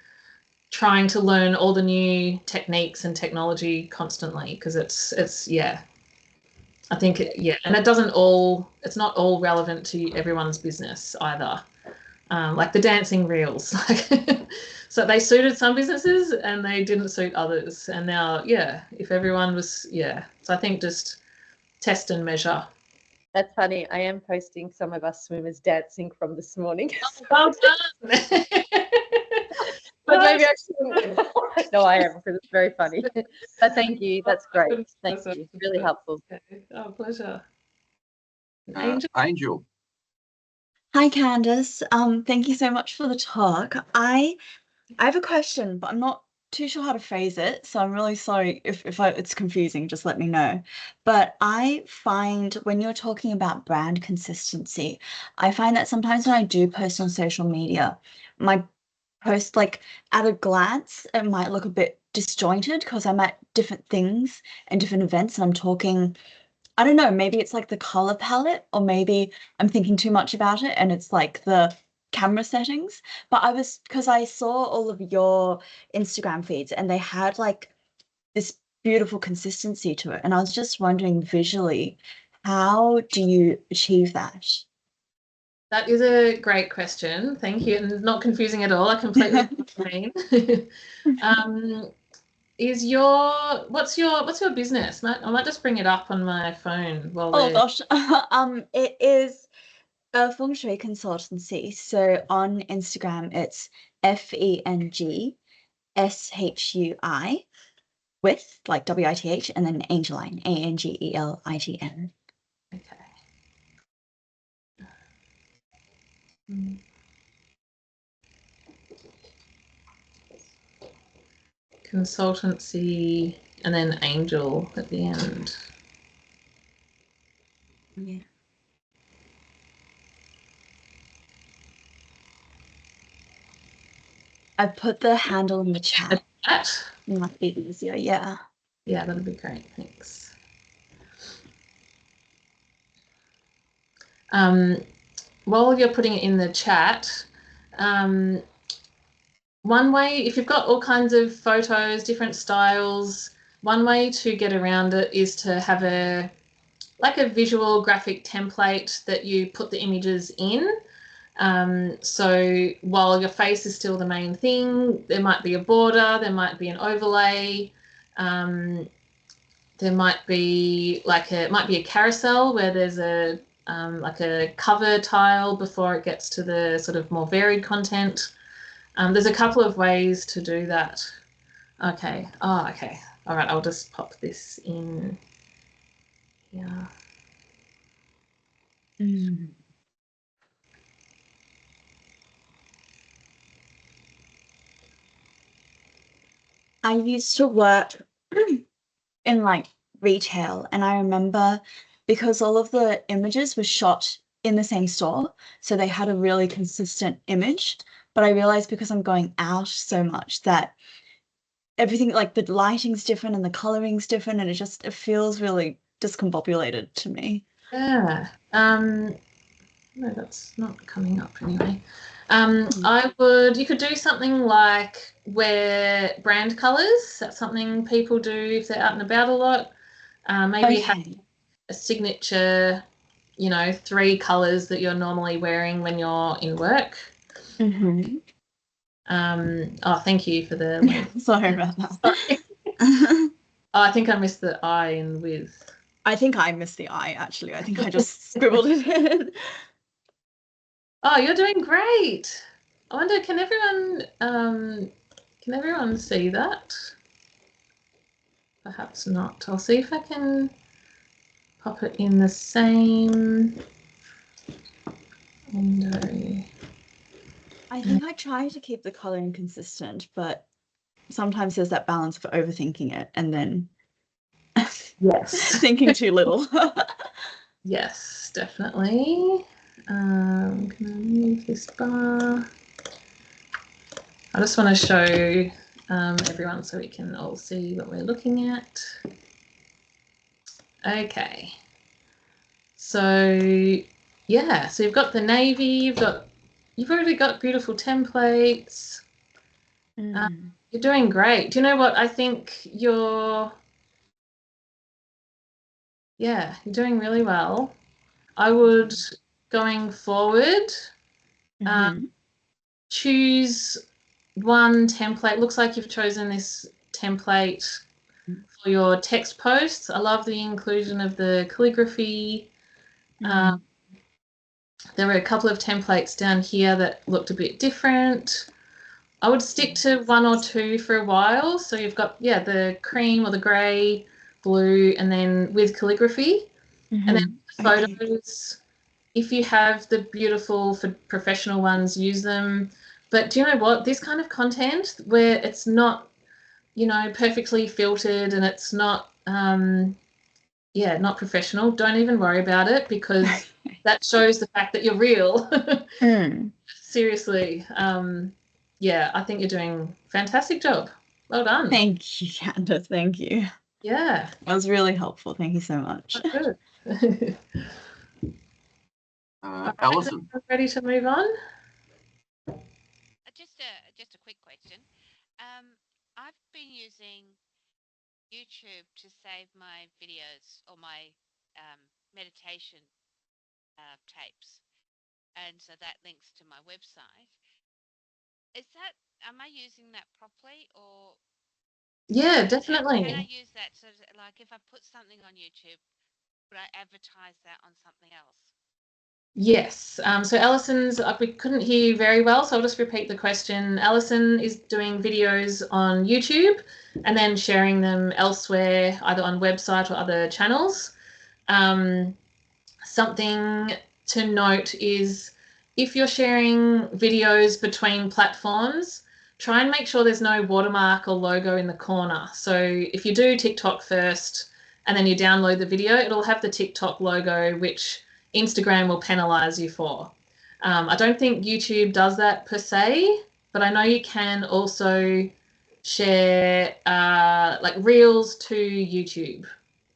S3: trying to learn all the new techniques and technology constantly, because I think, and it's not all relevant to everyone's business either. Like the dancing reels, so they suited some businesses and they didn't suit others. And now, if everyone was, so I think just test and measure.
S6: That's funny. I am posting some of us swimmers dancing from this morning.
S3: Well done. But
S6: maybe I shouldn't. No, I am, because it's very funny. But thank you. That's great. Thank you. Really helpful.
S3: Okay. Oh, pleasure.
S1: Angel.
S7: Hi, Candice. Thank you so much for the talk. I have a question, but I'm not too sure how to phrase it, so I'm really sorry if it's confusing, just let me know. But I find when you're talking about brand consistency, I find that sometimes when I do post on social media, my post, like at a glance, it might look a bit disjointed because I'm at different things and different events and I'm talking, I don't know, maybe it's like the color palette, or maybe I'm thinking too much about it and it's like the camera settings. But because I saw all of your Instagram feeds and they had like this beautiful consistency to it. And I was just wondering visually, how do you achieve that?
S3: That is a great question. Thank you. And not confusing at all. I completely understand. What's your business? I might just bring it up on my phone while
S7: Oh gosh. It is a feng shui consultancy. So on Instagram it's FENGSHUI with like WITH and then Angeline ANGELIGN.
S3: Okay. Consultancy and then Angel at the end.
S7: Yeah. I put the handle in the chat.
S3: That?
S7: It might be easier, yeah.
S3: Yeah, that'd be great. Thanks. While you're putting it in the chat, one way, if you've got all kinds of photos, different styles, one way to get around it is to have a visual graphic template that you put the images in. So while your face is still the main thing, there might be a border, there might be an overlay, there might be a carousel where there's a cover tile before it gets to the sort of more varied content. There's a couple of ways to do that. Okay. Oh, okay. All right. I'll just pop this in here.
S7: Mm. I used to work in like retail, and I remember because all of the images were shot in the same store, so they had a really consistent image. But I realized because I'm going out so much that everything, like the lighting's different and the coloring's different, and it feels really discombobulated to me.
S3: Yeah. No, that's not coming up anyway. You could do something like wear brand colors. That's something people do if they're out and about a lot. Maybe have a signature, 3 colors that you're normally wearing when you're in work.
S7: Mm-hmm.
S3: Oh, thank you for the link.
S7: Sorry about that.
S3: I think I missed the I in with.
S7: I think I missed the I, actually. I think I just scribbled it in.
S3: Oh, you're doing great. I wonder, can everyone see that? Perhaps not. I'll see if I can pop it in the same window.
S7: I think I try to keep the coloring consistent, but sometimes there's that balance for overthinking it and then
S3: Yes.
S7: thinking too little.
S3: Yes, definitely. Can I move this bar? I just want to show everyone so we can all see what we're looking at. Okay. So yeah, so you've got the navy, you've already got beautiful templates. You're doing great. Do you know what? I think you're doing really well. I would, going forward, choose one template. Looks like you've chosen this template for your text posts. I love the inclusion of the calligraphy. There were a couple of templates down here that looked a bit different. I would stick to 1 or 2 for a while. So you've got, yeah, the cream or the grey, blue, and then with calligraphy. And then photos, if you have the beautiful for professional ones, use them. But do you know what? This kind of content where it's not, you know, perfectly filtered and it's not, yeah, not professional, don't even worry about it, because that shows the fact that you're real. Seriously. Yeah, I think you're doing a fantastic job. Well done.
S7: Thank you, Candace. Thank you.
S3: Yeah.
S7: That was really helpful. Thank you so much.
S3: Good.
S1: Alison.
S3: Ready to move on?
S8: Just a quick question. I've been using YouTube to save my videos or my meditation tapes, and so that links to my website. Am I using that properly, or
S3: Yeah, definitely.
S8: can I use that like if I put something on YouTube, would I advertise that on something else?
S3: Yes. So Alison's, we couldn't hear you very well, so I'll just repeat the question. Alison is doing videos on YouTube and then sharing them elsewhere, either on website or other channels. Something to note is if you're sharing videos between platforms, try and make sure there's no watermark or logo in the corner. So if you do TikTok first and then you download the video, it'll have the TikTok logo, which Instagram will penalize you for. I don't think YouTube does that per se, but I know you can also share like reels to YouTube.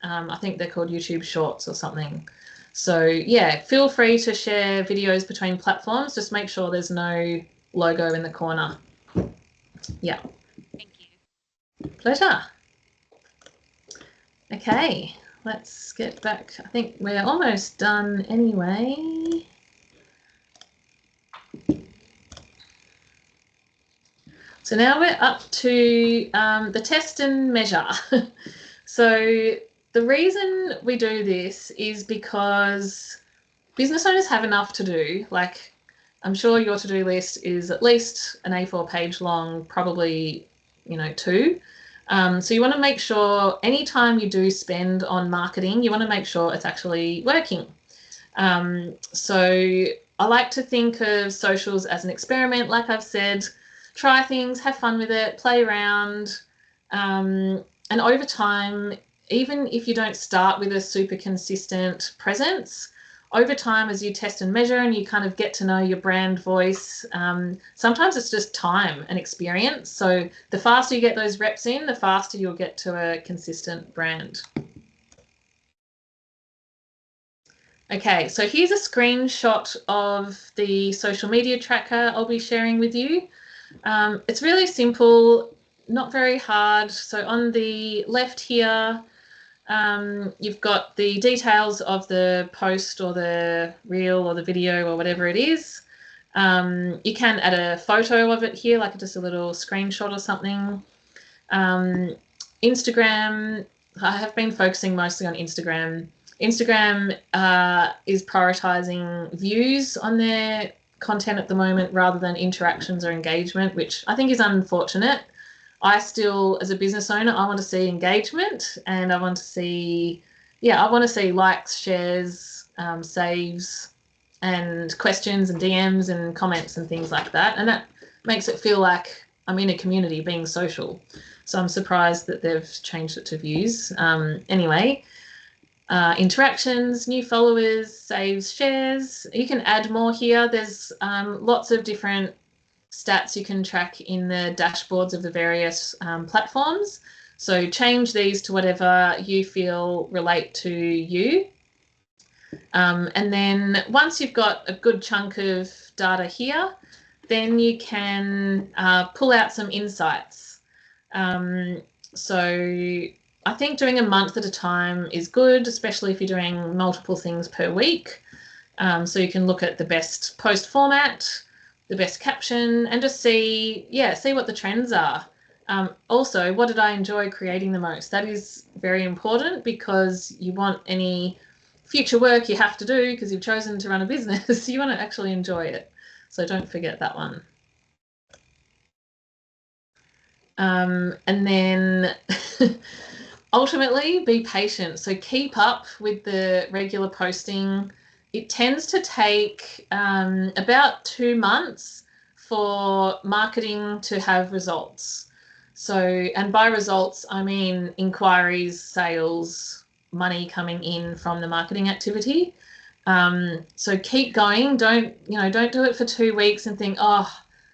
S3: I think they're called YouTube Shorts or something. So yeah, feel free to share videos between platforms. Just make sure there's no logo in the corner. Yeah.
S8: Thank you.
S3: Pleasure. Okay, let's get back. I think we're almost done anyway. So now we're up to the test and measure. So the reason we do this is because business owners have enough to do. Like, I'm sure your to-do list is at least an A4 page long, probably, you know, 2. So you want to make sure anytime you do spend on marketing, you want to make sure it's actually working. So I like to think of socials as an experiment, like I've said. Try things, have fun with it, play around. And over time, even if you don't start with a super consistent presence, over time as you test and measure and you kind of get to know your brand voice, sometimes it's just time and experience. So the faster you get those reps in, the faster you'll get to a consistent brand. Okay, so here's a screenshot of the social media tracker I'll be sharing with you. It's really simple, not very hard. So on the left here, you've got the details of the post or the reel or the video or whatever it is. You can add a photo of it here, like just a little screenshot or something. Instagram, I have been focusing mostly on Instagram. Instagram is prioritizing views on their content at the moment rather than interactions or engagement, which I think is unfortunate. I still, as a business owner, I want to see engagement and I want to see, yeah, I want to see likes, shares, saves and questions and DMs and comments and things like that. And that makes it feel like I'm in a community being social. So I'm surprised that they've changed it to views. Anyway, interactions, new followers, saves, shares. You can add more here. There's lots of different stats you can track in the dashboards of the various platforms. So change these to whatever you feel relate to you. And then once you've got a good chunk of data here, then you can pull out some insights. So I think doing a month at a time is good, especially if you're doing multiple things per week. So you can look at the best post format, the best caption, and just see what the trends are. Also, what did I enjoy creating the most? That is very important because you want any future work you have to do because you've chosen to run a business, you want to actually enjoy it. So don't forget that one. And then ultimately be patient. So keep up with the regular posting. It tends to take about 2 months for marketing to have results. So, and by results, I mean inquiries, sales, money coming in from the marketing activity. So keep going. Don't do it for 2 weeks and think, oh,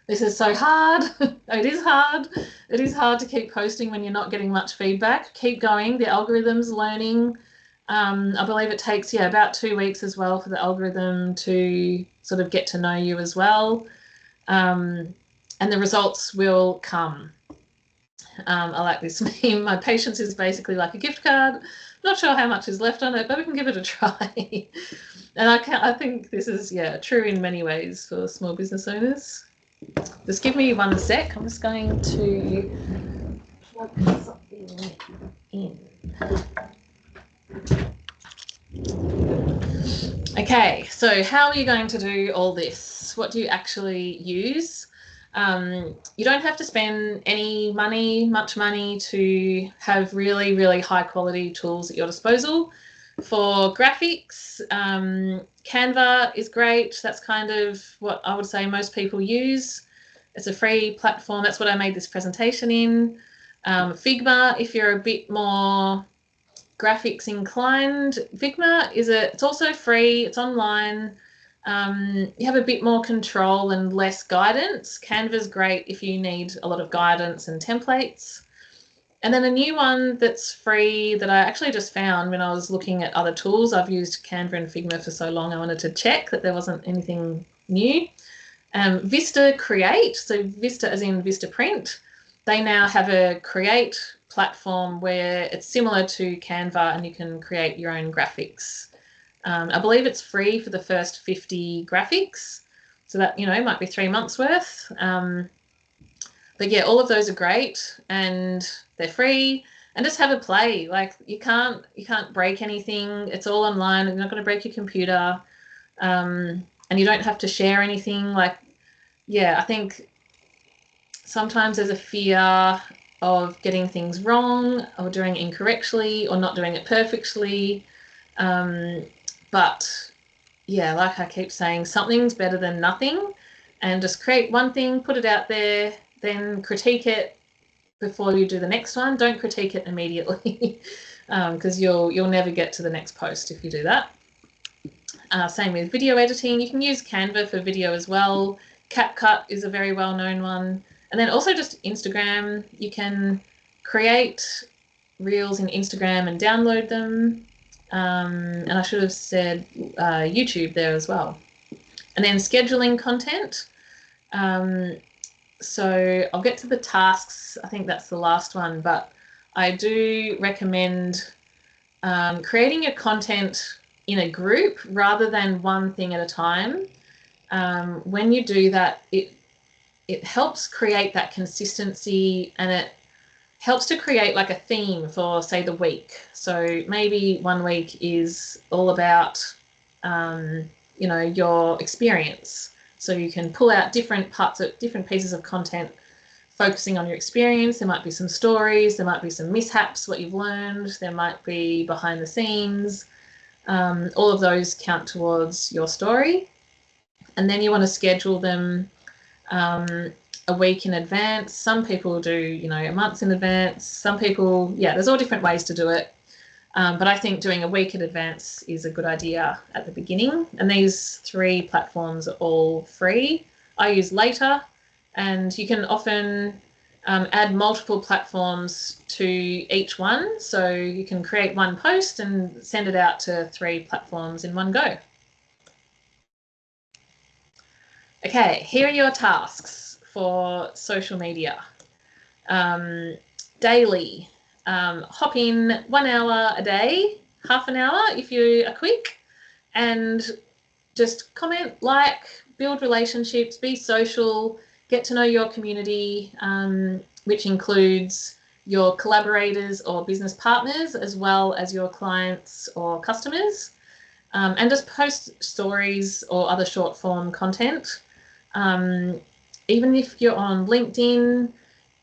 S3: this is so hard. It is hard. It is hard to keep posting when you're not getting much feedback. Keep going. The algorithm's learning. I believe it takes, about 2 weeks as well for the algorithm to sort of get to know you as well. And the results will come. I like this meme. My patience is basically like a gift card. Not sure how much is left on it, but we can give it a try. And I think this is, true in many ways for small business owners. Just give me 1 sec. I'm just going to plug something in. Okay, so how are you going to do all this? What do you actually use? You don't have to spend much money to have really, really high quality tools at your disposal. For graphics, Canva is great. That's kind of what I would say most people use. It's a free platform. That's what I made this presentation in. Figma, if you're a bit more graphics inclined, Figma it's also free. It's online. You have a bit more control and less guidance. Canva's great if you need a lot of guidance and templates. And then a new one that's free that I actually just found when I was looking at other tools. I've used Canva and Figma for so long, I wanted to check that there wasn't anything new. Vista Create, so Vista as in Vista Print, they now have a Create platform where it's similar to Canva and you can create your own graphics. I believe it's free for the first 50 graphics. So that, might be 3 months worth. But yeah, all of those are great and they're free, and just have a play. Like you can't break anything. It's all online. You're not going to break your computer. And you don't have to share anything. Like, I think sometimes there's a fear of getting things wrong or doing it incorrectly or not doing it perfectly. But like I keep saying, something's better than nothing, and just create one thing, put it out there, then critique it before you do the next one. Don't critique it immediately because you'll never get to the next post if you do that. Same with video editing. You can use Canva for video as well. CapCut is a very well-known one. And then also just Instagram. You can create reels in Instagram and download them. And I should have said YouTube there as well. And then scheduling content. So I'll get to the tasks. I think that's the last one, but I do recommend creating your content in a group rather than one thing at a time. When you do that, it helps create that consistency, and it helps to create like a theme for, say, the week. So maybe 1 week is all about, your experience. So you can pull out different pieces of content focusing on your experience. There might be some stories, there might be some mishaps, what you've learned, there might be behind the scenes. All of those count towards your story. And then you want to schedule them a week in advance. Some people do, a month in advance. Some people, there's all different ways to do it. But I think doing a week in advance is a good idea at the beginning. And these 3 platforms are all free. I use Later, and you can often add multiple platforms to each one. So you can create one post and send it out to 3 platforms in one go. Okay, here are your tasks for social media. Daily. Hop in 1 hour a day, half an hour if you are quick, and just comment, build relationships, be social, get to know your community, which includes your collaborators or business partners, as well as your clients or customers, and just post stories or other short form content. Even if you're on LinkedIn,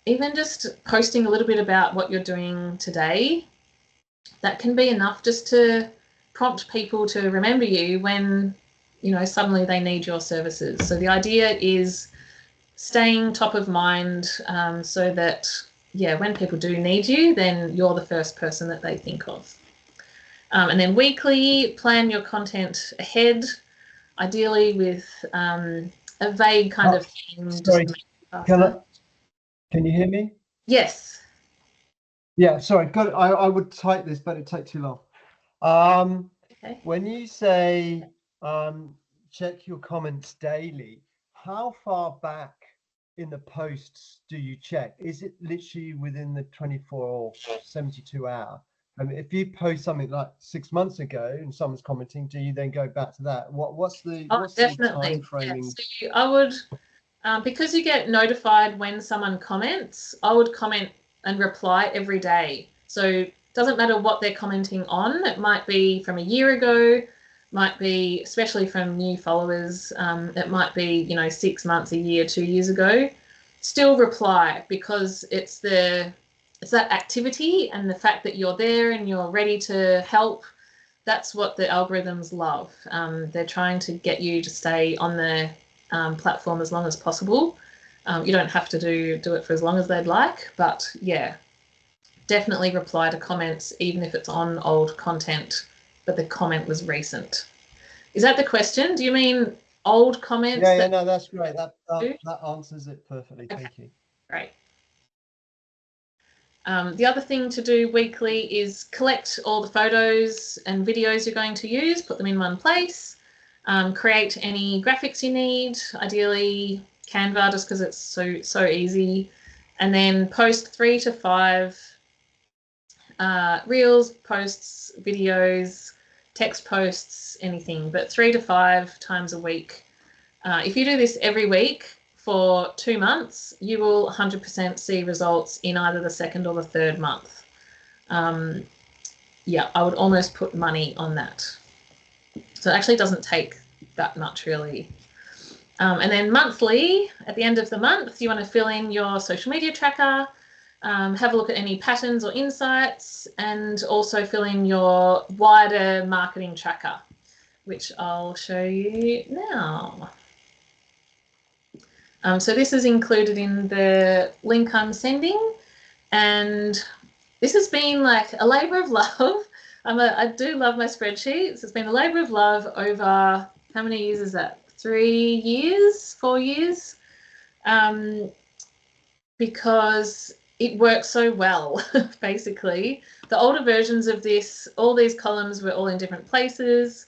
S3: even just posting a little bit about what you're doing today, that can be enough just to prompt people to remember you when, you know, suddenly they need your services. So the idea is staying top of mind, so that, yeah, when people do need you, then you're the first person that they think of. And then weekly, plan your content ahead, ideally with a vague kind of theme.
S9: Sorry, can you hear me?
S3: Yes.
S9: Yeah, sorry. I would type this, but it'd take too long.
S3: Okay.
S9: When you say check your comments daily, how far back in the posts do you check? Is it literally within the 24 or 72 hour? I mean, if you post something like 6 months ago and someone's commenting, do you then go back to that? What's the
S3: Definitely.
S9: time framing?
S3: Yeah. So I would, because you get notified when someone comments, I would comment and reply every day. So it doesn't matter what they're commenting on. It might be from a year ago, might be, especially from new followers, it might be, you know, 6 months, a year, 2 years ago. Still reply, because it's that activity and the fact that you're there and you're ready to help. That's what the algorithms love. They're trying to get you to stay on the platform as long as possible. You don't have to do it for as long as they'd like, but yeah, definitely reply to comments, even if it's on old content, but the comment was recent. Is that the question? Do you mean old comments?
S9: Yeah, no, that's great. That answers it perfectly. Okay. Thank you.
S3: Great. The other thing to do weekly is collect all the photos and videos you're going to use, put them in one place, create any graphics you need, ideally Canva, just because it's so easy, and then post 3 to 5 reels, posts, videos, text posts, anything, but 3 to 5 times a week. If you do this every week for 2 months, you will 100% see results in either the second or the third month. Yeah, I would almost put money on that. So it actually doesn't take that much, really. And then monthly, at the end of the month, you want to fill in your social media tracker, have a look at any patterns or insights, and also fill in your wider marketing tracker, which I'll show you now. So this is included in the link I'm sending, and this has been like a labour of love. I do love my spreadsheets. It's been a labour of love over, how many years is that? 3 years, 4 years, because it works so well, basically. The older versions of this, all these columns were all in different places.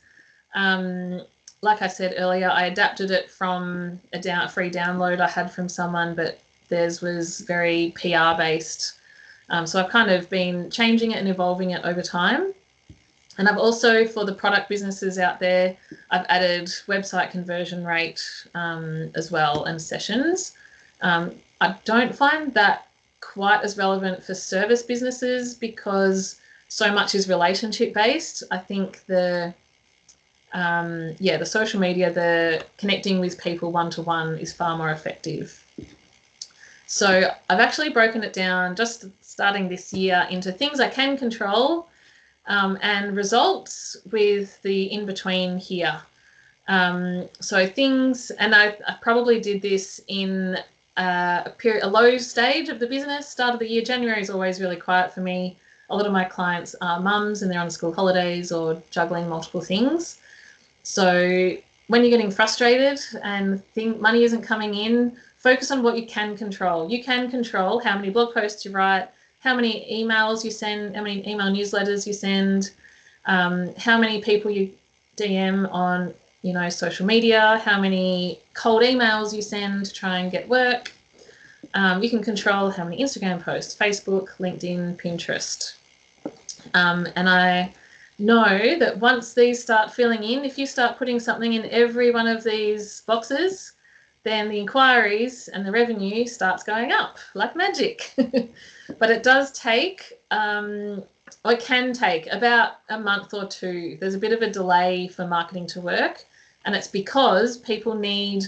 S3: Like I said earlier, I adapted it from a free download I had from someone, but theirs was very PR based. So I've kind of been changing it and evolving it over time. And I've also, for the product businesses out there, I've added website conversion rate as well, and sessions. I don't find that quite as relevant for service businesses because so much is relationship based. I think the social media, the connecting with people one-to-one is far more effective. So I've actually broken it down, just starting this year, into things I can control and results with the in-between here. So things, and I probably did this in a low stage of the business. Start of the year, January is always really quiet for me. A lot of my clients are mums and they're on school holidays or juggling multiple things. So when you're getting frustrated and think money isn't coming in, focus on what you can control. You can control how many blog posts you write, how many emails you send, how many email newsletters you send, how many people you DM on, you know, social media, how many cold emails you send to try and get work. You can control how many Instagram posts, Facebook, LinkedIn, Pinterest. And I know that once these start filling in, if you start putting something in every one of these boxes, then the inquiries and the revenue starts going up like magic. But it does take, or it can take about a month or two. There's a bit of a delay for marketing to work, and it's because people need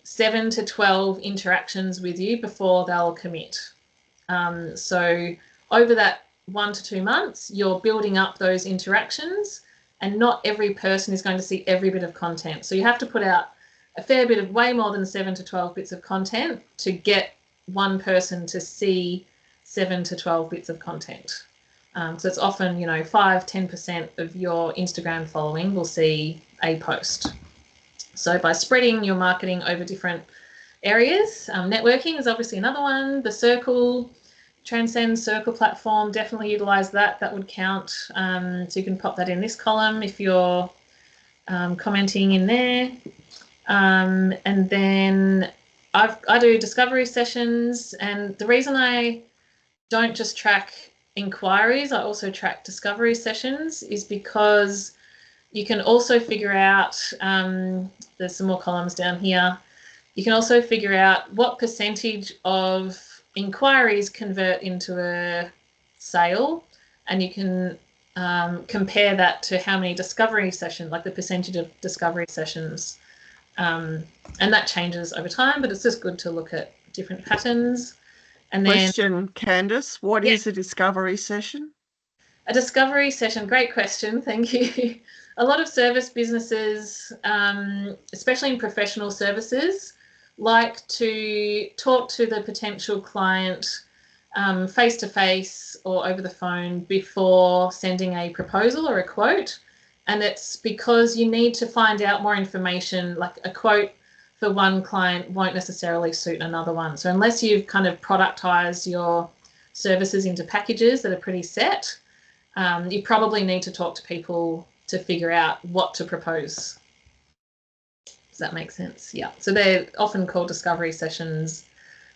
S3: 7 to 12 interactions with you before they'll commit. So over that 1 to 2 months, you're building up those interactions, and not every person is going to see every bit of content. So you have to put out a fair bit of, way more than 7 to 12 bits of content to get one person to see 7 to 12 bits of content. So it's often, 5-10% of your Instagram following will see a post. So by spreading your marketing over different areas, networking is obviously another one. The Circle, Transcend Circle platform, definitely utilize that. That would count. So you can pop that in this column if you're commenting in there. And then I do discovery sessions, and the reason I don't just track inquiries, I also track discovery sessions, is because you can also figure out, there's some more columns down here, you can also figure out what percentage of inquiries convert into a sale, and you can compare that to how many discovery sessions, like the percentage of discovery sessions. And that changes over time, but it's just good to look at different patterns. And then,
S4: question, Candice, what is a discovery session?
S3: A discovery session, great question, thank you. A lot of service businesses, especially in professional services, like to talk to the potential client face-to-face or over the phone before sending a proposal or a quote. And it's because you need to find out more information, like a quote for one client won't necessarily suit another one. So unless you've kind of productized your services into packages that are pretty set, you probably need to talk to people to figure out what to propose. Does that make sense? Yeah. So they're often called discovery sessions.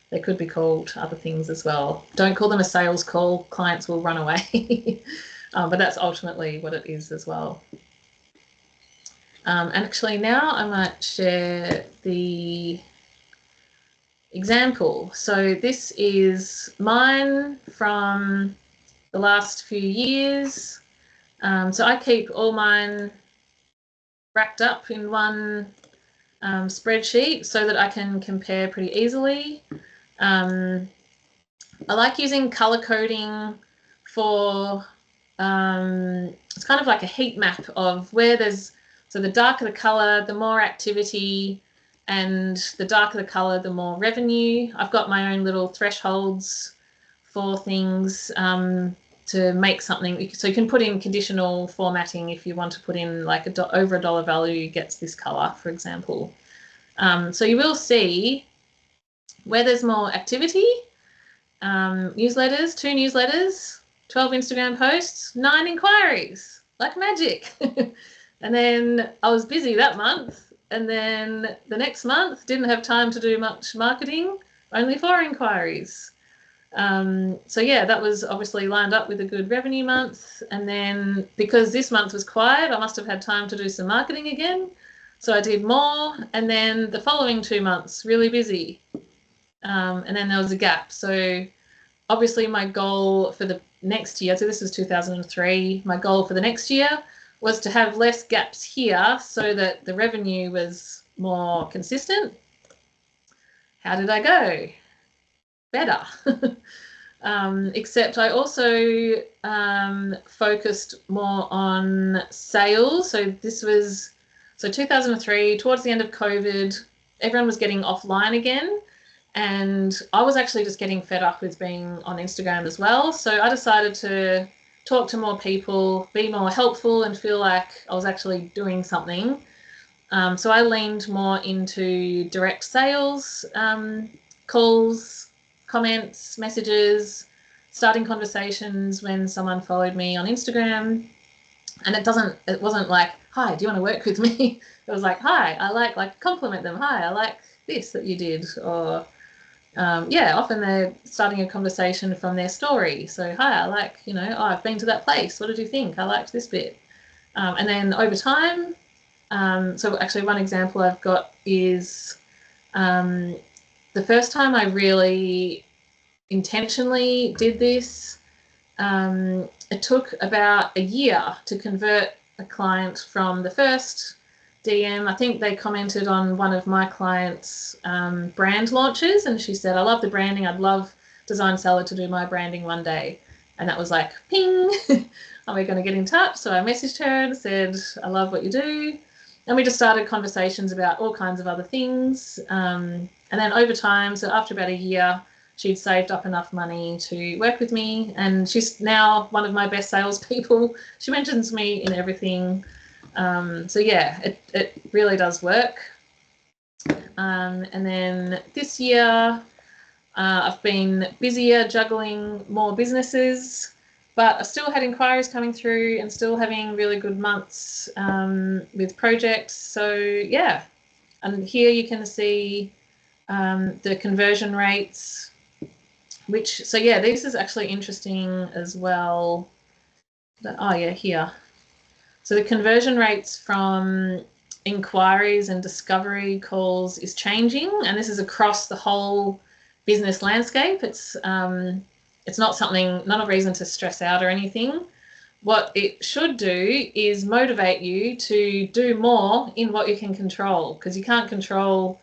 S3: They could be called other things as well. Don't call them a sales call. Clients will run away. But that's ultimately what it is as well. And actually now I might share the example. So this is mine from the last few years. So I keep all mine wrapped up in one spreadsheet so that I can compare pretty easily. I like using color coding for, it's kind of like a heat map of where there's, so the darker the color, the more activity, and the darker the color, the more revenue. I've got my own little thresholds for things to make something. So you can put in conditional formatting if you want to put in like over $1 value gets this color, for example. So you will see where there's more activity, newsletters, 2 newsletters, 12 Instagram posts, 9 inquiries, like magic. And then I was busy that month, and then the next month didn't have time to do much marketing, only 4 inquiries. So yeah, that was obviously lined up with a good revenue month. And then because this month was quiet, I must have had time to do some marketing again. So I did more, and then the following 2 months, really busy. And then there was a gap. So obviously my goal for the next year, so this is 2003, my goal for the next year was to have less gaps here so that the revenue was more consistent. How did I go? Better. Except I also focused more on sales. So this was, so 2003, towards the end of COVID, everyone was getting offline again. And I was actually just getting fed up with being on Instagram as well. So I decided to talk to more people, be more helpful, and feel like I was actually doing something. So I leaned more into direct sales, calls, comments, messages, starting conversations when someone followed me on Instagram. And it wasn't like, hi, do you want to work with me? It was like, hi, I like compliment them. Hi, I like this that you did. Or yeah, often they're starting a conversation from their story. So, hi, I like, oh, I've been to that place. What did you think? I liked this bit. And then over time, so actually one example I've got is the first time I really intentionally did this, it took about a year to convert a client from the first DM. I think they commented on one of my clients' brand launches, and she said, I love the branding. I'd love design seller to do my branding one day. And that was like, ping, are we going to get in touch? So I messaged her and said, I love what you do. And we just started conversations about all kinds of other things. And then over time, so after about a year, she'd saved up enough money to work with me. And she's now one of my best salespeople. She mentions me in everything. So yeah, it really does work. And then this year, I've been busier juggling more businesses, but I still had inquiries coming through and still having really good months with projects. So yeah, and here you can see the conversion rates, so yeah, this is actually interesting as well. Oh yeah, here. So the conversion rates from inquiries and discovery calls is changing, and this is across the whole business landscape. It's not a reason to stress out or anything. What it should do is motivate you to do more in what you can control, because you can't control,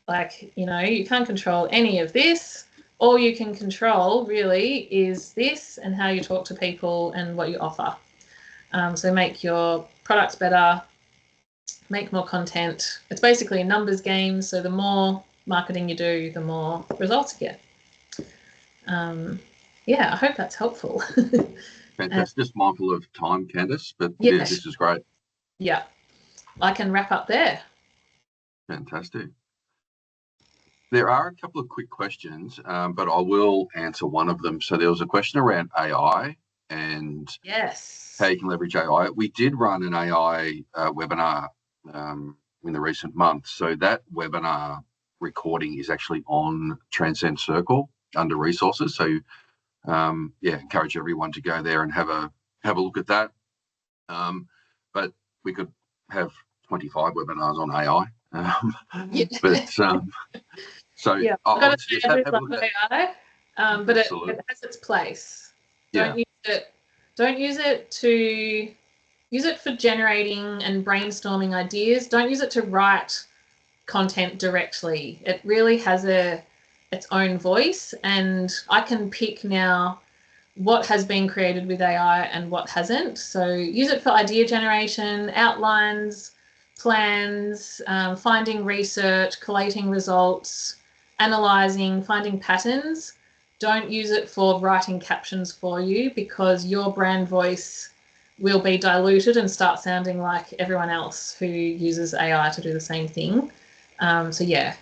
S3: you can't control any of this. All you can control really is this and how you talk to people and what you offer. So make your products better, make more content. It's basically a numbers game. So the more marketing you do, the more results you get. Yeah, I hope that's helpful.
S1: Fantastic. Just mindful of time, Candice, but
S3: yes.
S1: Yeah, this is great.
S3: Yeah, I can wrap up there.
S1: Fantastic. There are a couple of quick questions, but I will answer one of them. So there was a question around AI and
S3: yes,
S1: how you can leverage AI. We did run an AI webinar in the recent months. So that webinar recording is actually on Transcend Circle under resources. So yeah, encourage everyone to go there and have a look at that. But we could have 25 webinars on AI. But so
S3: yeah,
S1: I would
S3: suggest have a look at AI, but it has its place. Don't use it for generating and brainstorming ideas. Don't use it to write content directly. It really has its own voice, and I can pick now what has been created with AI and what hasn't. So use it for idea generation, outlines, plans, finding research, collating results, analysing, finding patterns. Don't use it for writing captions for you, because your brand voice will be diluted and start sounding like everyone else who uses AI to do the same thing. So yeah,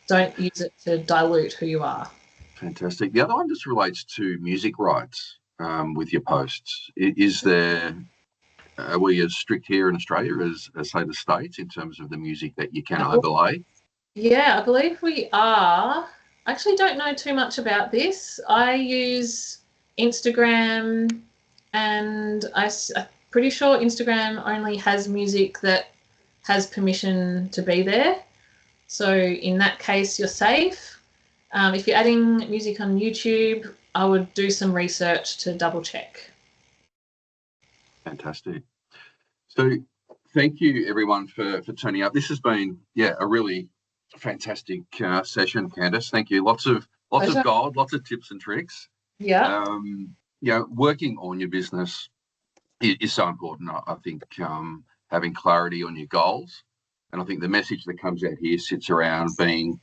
S3: don't use it to dilute who you are.
S1: Fantastic. The other one just relates to music rights with your posts. Is there, are we as strict here in Australia as say the States in terms of the music that you can overlay?
S3: Yeah, I believe we are. I actually don't know too much about this. I use Instagram, and I'm pretty sure Instagram only has music that has permission to be there. So in that case, you're safe. If you're adding music on YouTube, I would do some research to double check.
S1: Fantastic. So thank you everyone for turning up. This has been a really fantastic session, Candice. Thank you. Lots of gold, lots of tips and tricks.
S3: Yeah.
S1: Working on your business is so important. I think having clarity on your goals, and I think the message that comes out here sits around being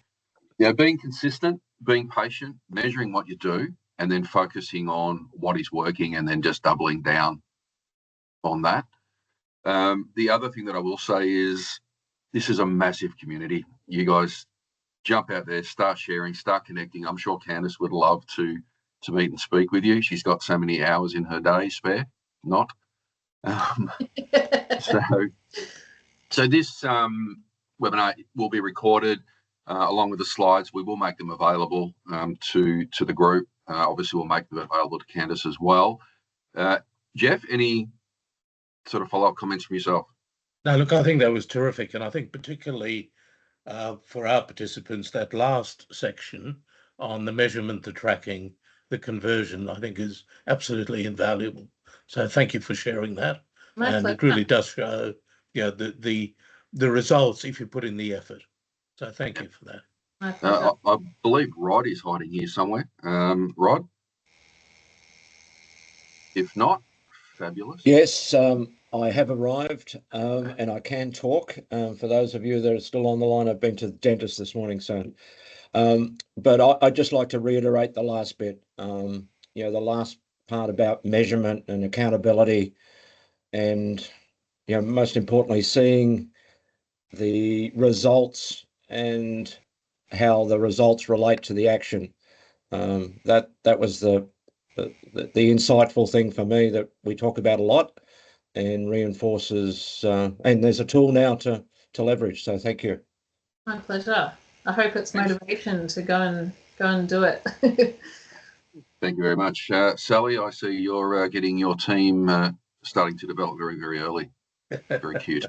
S1: consistent, being patient, measuring what you do, and then focusing on what is working, and then just doubling down on that. The other thing that I will say is this is a massive community. You guys jump out there, start sharing, start connecting. I'm sure Candice would love to meet and speak with you. She's got so many hours in her day spare. Not. So this webinar will be recorded along with the slides. We will make them available to the group. Obviously, we'll make them available to Candice as well. Jeff, any sort of follow-up comments from yourself?
S2: No, look, I think that was terrific. And I think particularly for our participants, that last section on the measurement, the tracking, the conversion, I think is absolutely invaluable. So thank you for sharing that. And it really does show the results if you put in the effort. So thank you for that.
S3: My pleasure.
S1: I believe Rod is hiding here somewhere. Rod? If not, fabulous.
S10: Yes, I have arrived and I can talk. For those of you that are still on the line, I've been to the dentist this morning, so. But I'd just like to reiterate the last bit, the last part about measurement and accountability and, most importantly, seeing the results and how the results relate to the action. That was the insightful thing for me that we talk about a lot and reinforces, and there's a tool now to leverage. So thank you.
S3: My pleasure. I hope it's motivation to go and do it.
S1: Thank you very much. Sally, I see you're getting your team starting to develop very, very early. Very cute.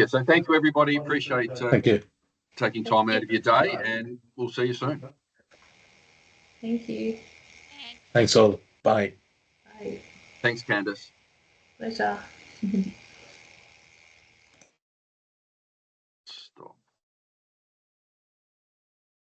S1: So thank you, everybody. Appreciate
S2: Thank you.
S1: taking time out of your day, and we'll see you soon.
S3: Thank you.
S2: Thanks all. Bye.
S3: Bye.
S1: Thanks, Candice.
S3: Pleasure.